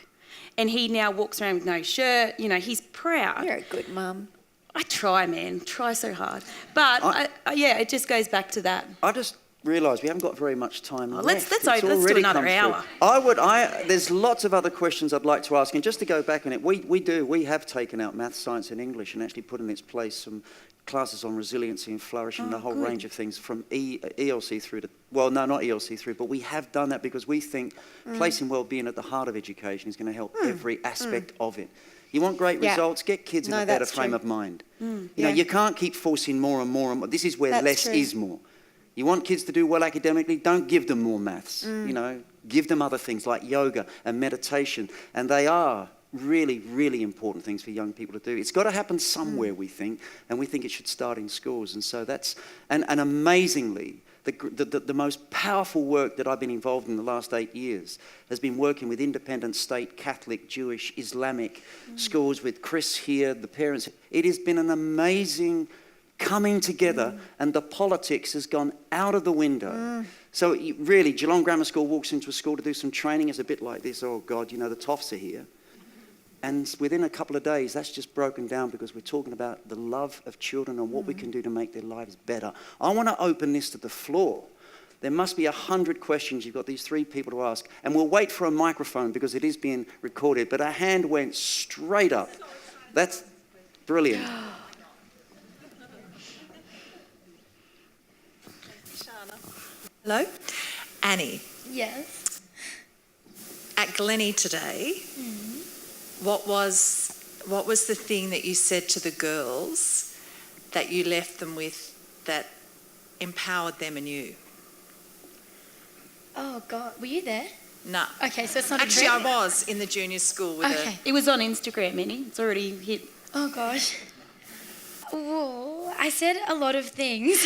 And he now walks around with no shirt. He's proud. You're a good mum. I try, man. Try so hard. But, it just goes back to that. I just realised we haven't got very much time left. Let's do another hour. There's lots of other questions I'd like to ask. And just to go back on it, we have taken out math, science and English and actually put in its place some classes on resiliency and flourishing, the whole range of things from ELC through to, well, no, not ELC through, but we have done that because we think placing wellbeing at the heart of education is going to help every aspect of it. You want great results, get kids in a better frame of mind. You can't keep forcing more and more and more. This is where less is more. You want kids to do well academically, don't give them more maths. Give them other things like yoga and meditation, and they are really, really important things for young people to do. It's got to happen somewhere, we think, and we think it should start in schools. And so that's, and amazingly, the most powerful work that I've been involved in the last 8 years has been working with independent state, Catholic, Jewish, Islamic schools with Chris here, the parents. It has been an amazing coming together, and the politics has gone out of the window. So really, Geelong Grammar School walks into a school to do some training. It's a bit like this, oh God, the toffs are here. And within a couple of days, that's just broken down because we're talking about the love of children and what we can do to make their lives better. I want to open this to the floor. There must be 100 questions. You've got these 3 people to ask. And we'll wait for a microphone because it is being recorded. But her hand went straight up. That's brilliant. Hello? Annie, Yes. at Glennie today, what was the thing that you said to the girls that you left them with that empowered them and you? Oh God, were you there? No. Okay, so it's not Actually, a I trick. was in the junior school with Okay. It was on Instagram, Minnie. It's already hit. Oh gosh. Whoa, I said a lot of things.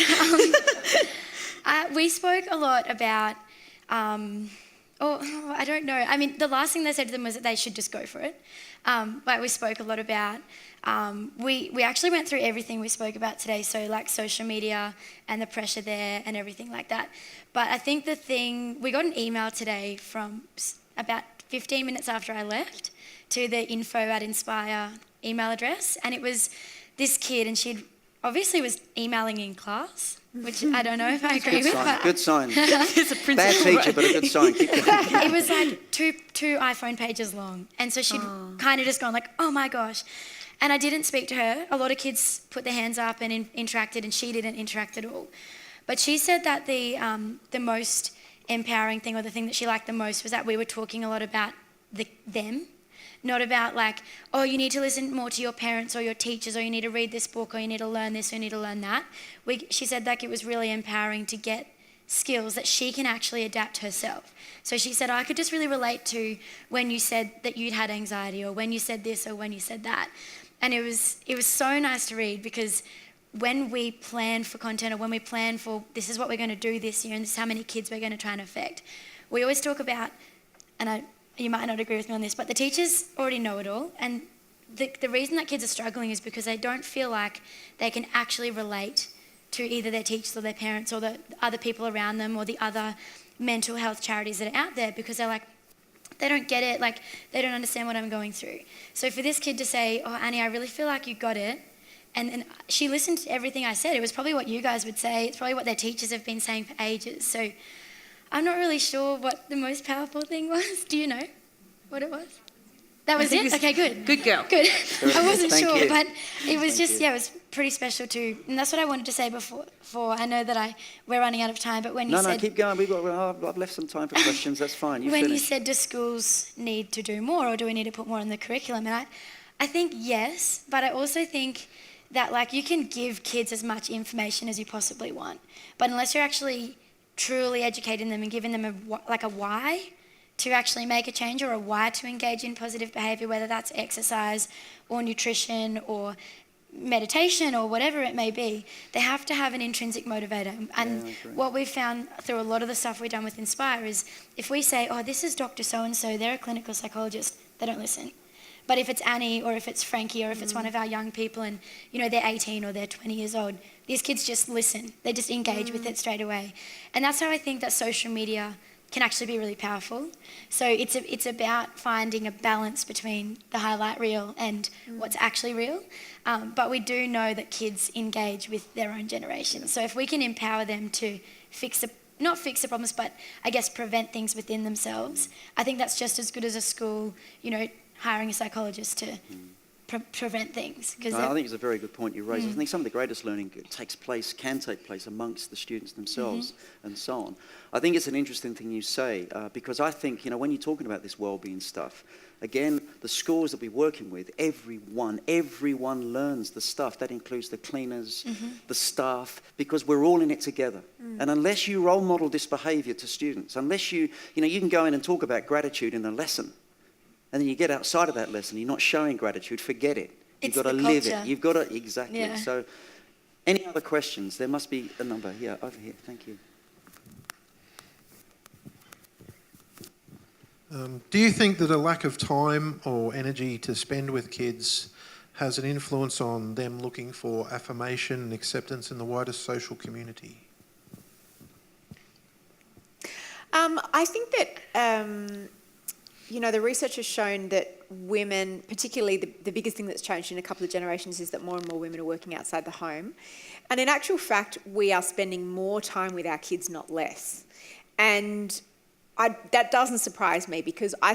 We spoke a lot about, I don't know. I mean, the last thing they said to them was that they should just go for it. But we spoke a lot about, we actually went through everything we spoke about today, so like social media and the pressure there and everything like that. But I think we got an email today from about 15 minutes after I left to the info@Inspire email address, and it was this kid, and she obviously was emailing in class, which I don't know if I agree with. Good sign. It's a principal. Bad teacher, but a good sign. Keep going. It was like two iPhone pages long, and so she'd kind of just gone like, oh my gosh. And I didn't speak to her. A lot of kids put their hands up and interacted, and she didn't interact at all. But she said that the most empowering thing, or the thing that she liked the most, was that we were talking a lot about them, not about like, oh, you need to listen more to your parents or your teachers, or you need to read this book, or you need to learn this, or you need to learn that. She said like it was really empowering to get skills that she can actually adapt herself. So she said, I could just really relate to when you said that you'd had anxiety, or when you said this, or when you said that. And it was so nice to read, because when we plan for content, or when we plan for this is what we're going to do this year and this is how many kids we're going to try and affect, we always talk about, and you might not agree with me on this, but the teachers already know it all. And the reason that kids are struggling is because they don't feel like they can actually relate to either their teachers or their parents or the other people around them or the other mental health charities that are out there, because they're like, they don't get it, like they don't understand what I'm going through. So for this kid to say, oh, Annie, I really feel like you got it, and she listened to everything I said. It was probably what you guys would say. It's probably what their teachers have been saying for ages. So I'm not really sure what the most powerful thing was. Do you know what it was? That was it? Okay, good. Good girl. Good. I wasn't Thank sure, you. but it was just, it was pretty special too. And that's what I wanted to say before. I know that we're running out of time, but when you No, said... keep going. I've left some time for questions. That's fine. When you finish. said, do schools need to do more, or do we need to put more in the curriculum? And I think yes, but I also think that like you can give kids as much information as you possibly want, but unless you're actually truly educating them and giving them a why to actually make a change, or a why to engage in positive behaviour, whether that's exercise or nutrition or meditation or whatever it may be, they have to have an intrinsic motivator. And what we've found through a lot of the stuff we've done with Inspire is if we say, oh, this is Dr. So-and-so, they're a clinical psychologist, they don't listen. But if it's Annie, or if it's Frankie, or if it's one of our young people and, they're 18 or they're 20 years old, these kids just listen. They just engage with it straight away. And that's how I think that social media can actually be really powerful. So it's about finding a balance between the highlight reel and what's actually real. But we do know that kids engage with their own generation. So if we can empower them to not fix the problems, but I guess prevent things within themselves, I think that's just as good as a school, hiring a psychologist to prevent things. No, I think it's a very good point you raise. I think some of the greatest learning can take place amongst the students themselves and so on. I think it's an interesting thing you say, because I think, when you're talking about this wellbeing stuff, again, the schools that we're working with, everyone learns the stuff. That includes the cleaners, the staff, because we're all in it together. And unless you role model this behaviour to students, unless you can go in and talk about gratitude in a lesson, and then you get outside of that lesson, you're not showing gratitude, forget it. You've got to live it. You've got to, exactly. Yeah. So, any other questions? There must be a number. Yeah, over here. Thank you. Do you think that a lack of time or energy to spend with kids has an influence on them looking for affirmation and acceptance in the wider social community? I think that, the research has shown that women, particularly the biggest thing that's changed in a couple of generations is that more and more women are working outside the home. And in actual fact, we are spending more time with our kids, not less. And that doesn't surprise me because I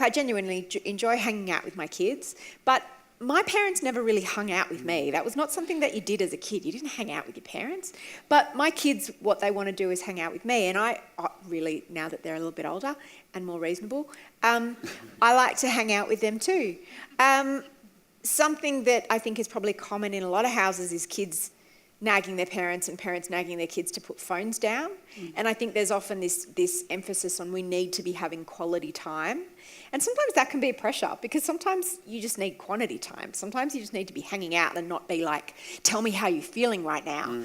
genuinely enjoy hanging out with my kids, but my parents never really hung out with me. That was not something that you did as a kid. You didn't hang out with your parents. But my kids, what they want to do is hang out with me. And I really, now that they're a little bit older and more reasonable, I like to hang out with them too. Something that I think is probably common in a lot of houses is kids nagging their parents and parents nagging their kids to put phones down. And I think there's often this emphasis on we need to be having quality time. And sometimes that can be a pressure because sometimes you just need quantity time. Sometimes you just need to be hanging out and not be like, tell me how you're feeling right now.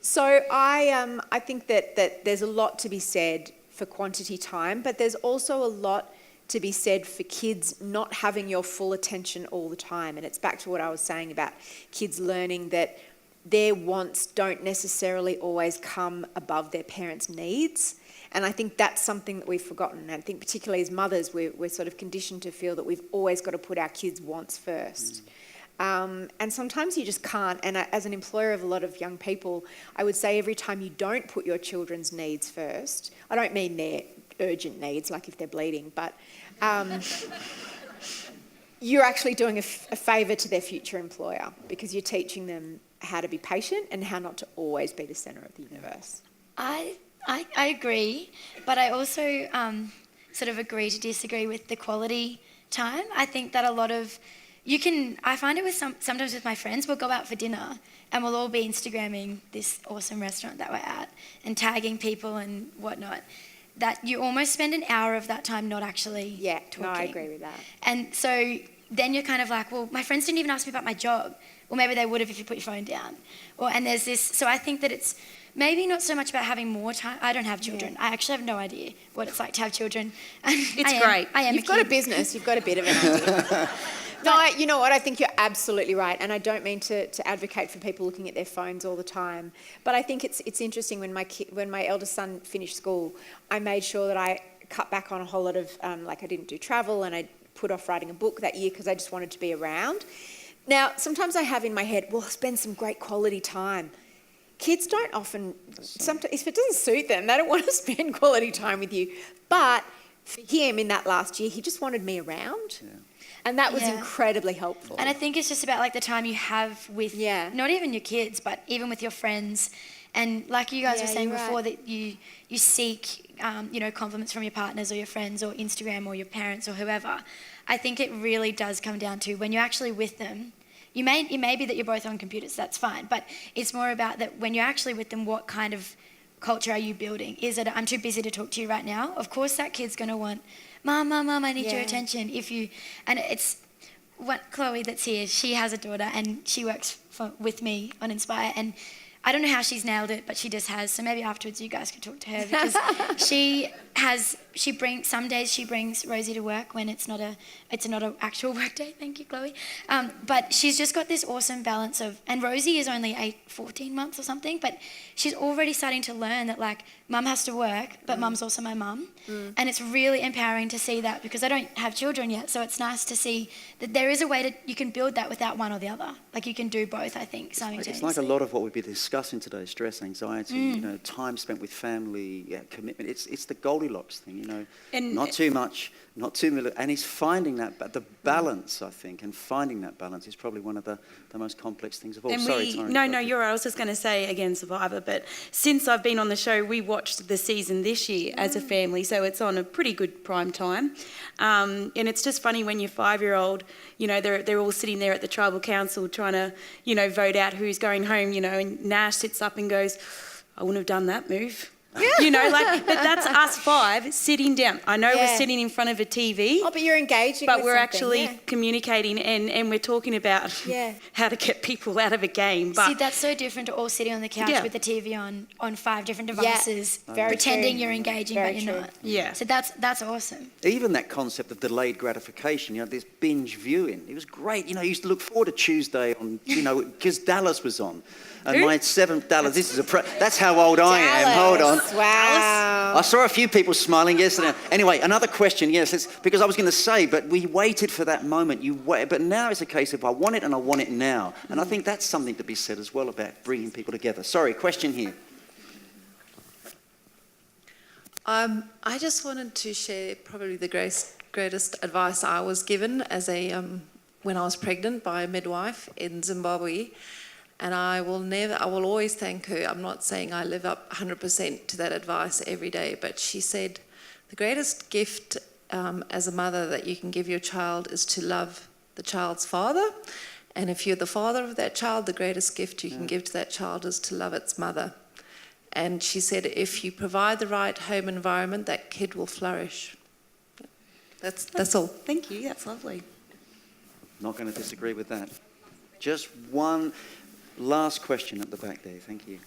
So I think that there's a lot to be said for quantity time, but there's also a lot to be said for kids not having your full attention all the time. And it's back to what I was saying about kids learning that their wants don't necessarily always come above their parents' needs. And I think that's something that we've forgotten. And I think particularly as mothers, we're sort of conditioned to feel that we've always got to put our kids' wants first. And sometimes you just can't. And as an employer of a lot of young people, I would say every time you don't put your children's needs first, I don't mean their urgent needs, like if they're bleeding, but you're actually doing a favour to their future employer because you're teaching them how to be patient and how not to always be the centre of the universe. I agree, but I also sort of agree to disagree with the quality time. I think that a lot of I find it with sometimes with my friends, we'll go out for dinner and we'll all be Instagramming this awesome restaurant that we're at and tagging people and whatnot. That you almost spend an hour of that time not actually talking. No, I agree with that. And so then you're kind of like, well, my friends didn't even ask me about my job. Well, maybe they would have if you put your phone down. And there's this, so I think that it's maybe not so much about having more time. I don't have children. Yeah. I actually have no idea what it's like to have children. It's great. You've got a business. You've got a bit of an idea. No, you know what? I think you're absolutely right. And I don't mean to advocate for people looking at their phones all the time. But I think it's interesting when my eldest son finished school, I made sure that I cut back on a whole lot of, I didn't do travel and I put off writing a book that year because I just wanted to be around. Now, sometimes I have in my head, well, spend some great quality time. Kids don't often, sometimes, if it doesn't suit them, they don't want to spend quality time with you. But for him in that last year, he just wanted me around. Yeah. And that was incredibly helpful. And I think it's just about like the time you have with, not even your kids, but even with your friends. And like you guys were saying before, that you seek, compliments from your partners or your friends or Instagram or your parents or whoever. I think it really does come down to when you're actually with them. It may be that you're both on computers, that's fine. But it's more about that when you're actually with them, what kind of culture are you building? Is it, I'm too busy to talk to you right now? Of course that kid's going to want, Mum, I need your attention. And it's what Chloe that's here, she has a daughter and she works with me on Inspire, and I don't know how she's nailed it, but she just has. So maybe afterwards you guys could talk to her because some days she brings Rosie to work when it's not an actual work day. Thank you, Chloe. But she's just got this awesome balance of, and Rosie is only 14 months or something, but she's already starting to learn that like Mum has to work, but Mum's also my mum. And it's really empowering to see that because I don't have children yet, so it's nice to see that there is a way you can build that without one or the other. Like you can do both, I think, simultaneously. It's like a lot of what we've been discussing today, stress, anxiety, time spent with family, commitment. It's the Goldilocks thing, and not too much, not too little. And it's finding that, but the balance, I think, and finding that balance is probably one of the most complex things of all. Sorry, Tara. No, you're right. I was just going to say, again, Survivor, but since I've been on the show, we watched the season this year as a family, so it's on a pretty good prime time. And it's just funny when your 5-year-old, they're all sitting there at the tribal council trying to, vote out who's going home, and Nash sits up and goes, I wouldn't have done that move. You know, like, but that's us 5 sitting down. I know Yeah. we're sitting in front of a TV. Oh, but you're engaging But with we're something, actually yeah. communicating and we're talking about Yeah. how to get people out of a game. But See, that's so different to all sitting on the couch Yeah. with the TV on 5 different devices, Very pretending true. you're engaging, Very but you're true. not. Yeah. So that's awesome. Even that concept of delayed gratification, this binge viewing, it was great. I used to look forward to Tuesday on, because Dallas was on. And Who? my 7th Dallas, that's how old I am. Hold on. Dallas, wow. I saw a few people smiling yesterday. Anyway, another question, yes, because I was going to say, but we waited for that moment. But now it's a case of I want it and I want it now. And I think that's something to be said as well about bringing people together. Sorry, question here. I just wanted to share probably the greatest advice I was given as when I was pregnant by a midwife in Zimbabwe. And I will always thank her. I'm not saying I live up 100% to that advice every day, but she said, the greatest gift as a mother that you can give your child is to love the child's father. And if you're the father of that child, the greatest gift you can give to that child is to love its mother. And she said, if you provide the right home environment, that kid will flourish. That's all. thank you, that's lovely. Not going to disagree with that. Just one last question at the back there. Thank you.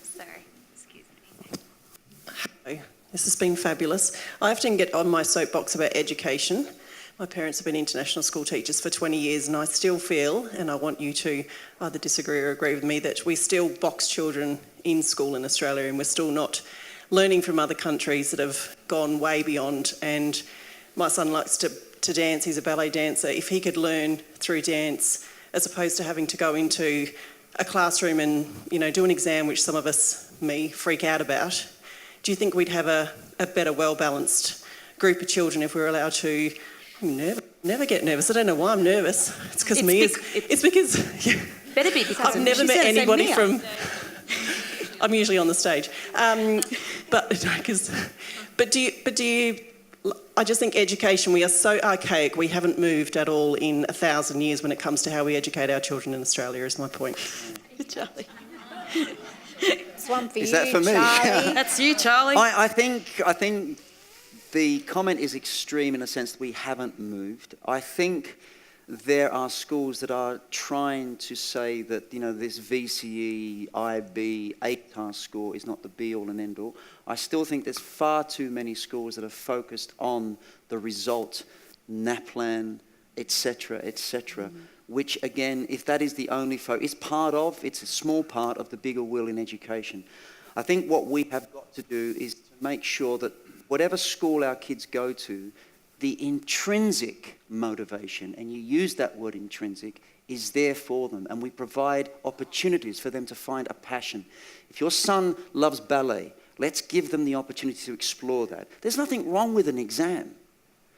Sorry, excuse me. This has been fabulous. I often get on my soapbox about education. My parents have been international school teachers for 20 years and I still feel, and I want you to either disagree or agree with me, that we still box children in school in Australia and we're still not learning from other countries that have gone way beyond. And my son likes to dance, he's a ballet dancer. If he could learn through dance as opposed to having to go into a classroom and do an exam, which some of us, me, freak out about, do you think we'd have a better, well-balanced group of children if we were allowed to... Never get nervous. I don't know why I'm nervous. It's because it's because Better be because I've never met anybody from... I'm usually on the stage. But do you... I just think education, we are so archaic. We haven't moved at all in 1,000 years when it comes to how we educate our children in Australia, is my point. Charlie. It's one for Is you, that for me? Charlie. That's you, Charlie. I think the comment is extreme in a sense that we haven't moved. I think there are schools that are trying to say that, this VCE, IB, 8-task score is not the be-all and end-all. I still think there's far too many schools that are focused on the result, NAPLAN, etc., which, again, if that is the only focus, it's a small part of the bigger wheel in education. I think what we have got to do is to make sure that whatever school our kids go to, the intrinsic motivation, and you use that word intrinsic, is there for them. And we provide opportunities for them to find a passion. If your son loves ballet, let's give them the opportunity to explore that. There's nothing wrong with an exam.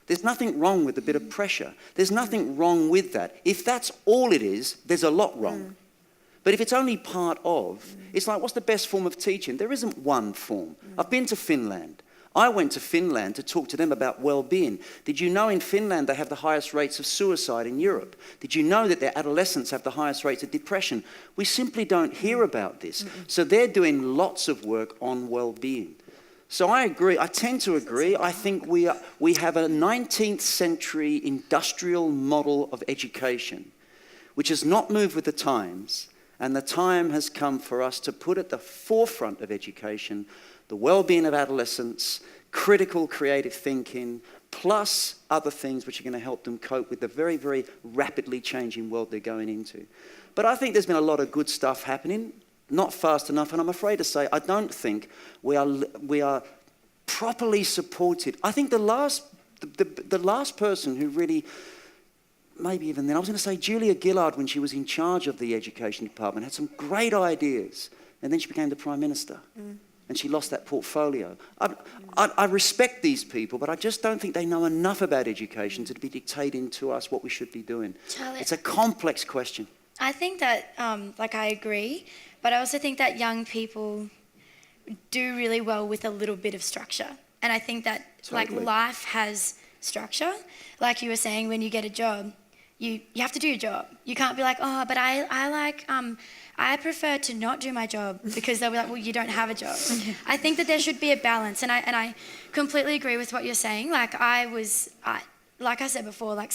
There's nothing wrong with a bit of pressure. There's nothing wrong with that. If that's all it is, there's a lot wrong. But if it's only part of, it's like, what's the best form of teaching? There isn't one form. I've been to Finland. I went to Finland to talk to them about well-being. Did you know in Finland they have the highest rates of suicide in Europe? Did you know that their adolescents have the highest rates of depression? We simply don't hear about this. So they're doing lots of work on well-being. So I agree. I tend to agree. I think we have a 19th century industrial model of education, which has not moved with the times. And the time has come for us to put at the forefront of education the well-being of adolescents, critical creative thinking, plus other things which are going to help them cope with the very, very rapidly changing world they're going into. But I think there's been a lot of good stuff happening, not fast enough, and I'm afraid to say I don't think we are properly supported. I think the last person who really, maybe even then, I was going to say Julia Gillard, when she was in charge of the education department, had some great ideas, and then she became the Prime Minister. And she lost that portfolio. I respect these people, but I just don't think they know enough about education to be dictating to us what we should be doing. Charlie, It's a complex question. I think that, I agree, but I also think that young people do really well with a little bit of structure. And I think that, Totally. life has structure. Like you were saying, when you get a job, you have to do your job. You can't be like, oh, but I prefer to not do my job, because they'll be like, well, you don't have a job. I think that there should be a balance, and I completely agree with what you're saying. Like like I said before, like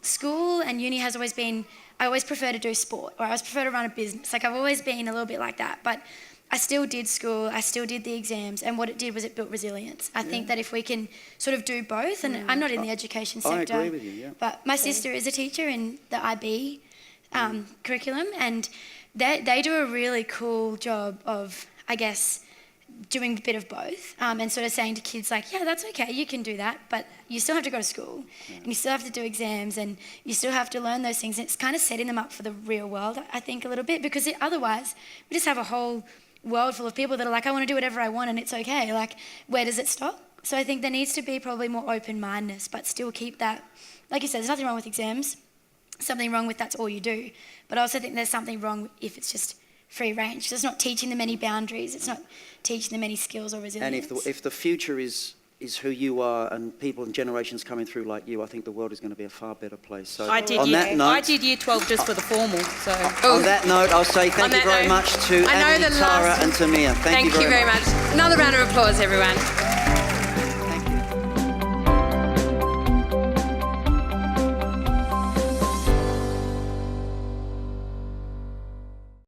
school and uni has always been, I always prefer to do sport, or I always prefer to run a business. Like I've always been a little bit like that, but I still did school, I still did the exams, and what it did was it built resilience. I think that if we can sort of do both, and I'm not in the education sector, I agree with you, yeah. but my sister is a teacher in the IB curriculum, and they do a really cool job of, I guess, doing a bit of both, and sort of saying to kids like, yeah, that's okay, you can do that, but you still have to go to school, and you still have to do exams, and you still have to learn those things. And it's kind of setting them up for the real world, I think, a little bit, because otherwise we just have a whole world full of people that are like, I want to do whatever I want and it's okay. Like, where does it stop? So I think there needs to be probably more open-mindedness, but still keep that, like you said, there's nothing wrong with exams, something wrong with that's all you do, but I also think there's something wrong if it's just free range. So it's not teaching them any boundaries, it's not teaching them any skills or resilience. And if the future is who you are, and people and generations coming through like you, I think the world is going to be a far better place. So I did year 12 just for the formal. So on that note, I'll say thank you very much to Annie, Tara and to Mia. Thank you very much. Another round of applause, everyone.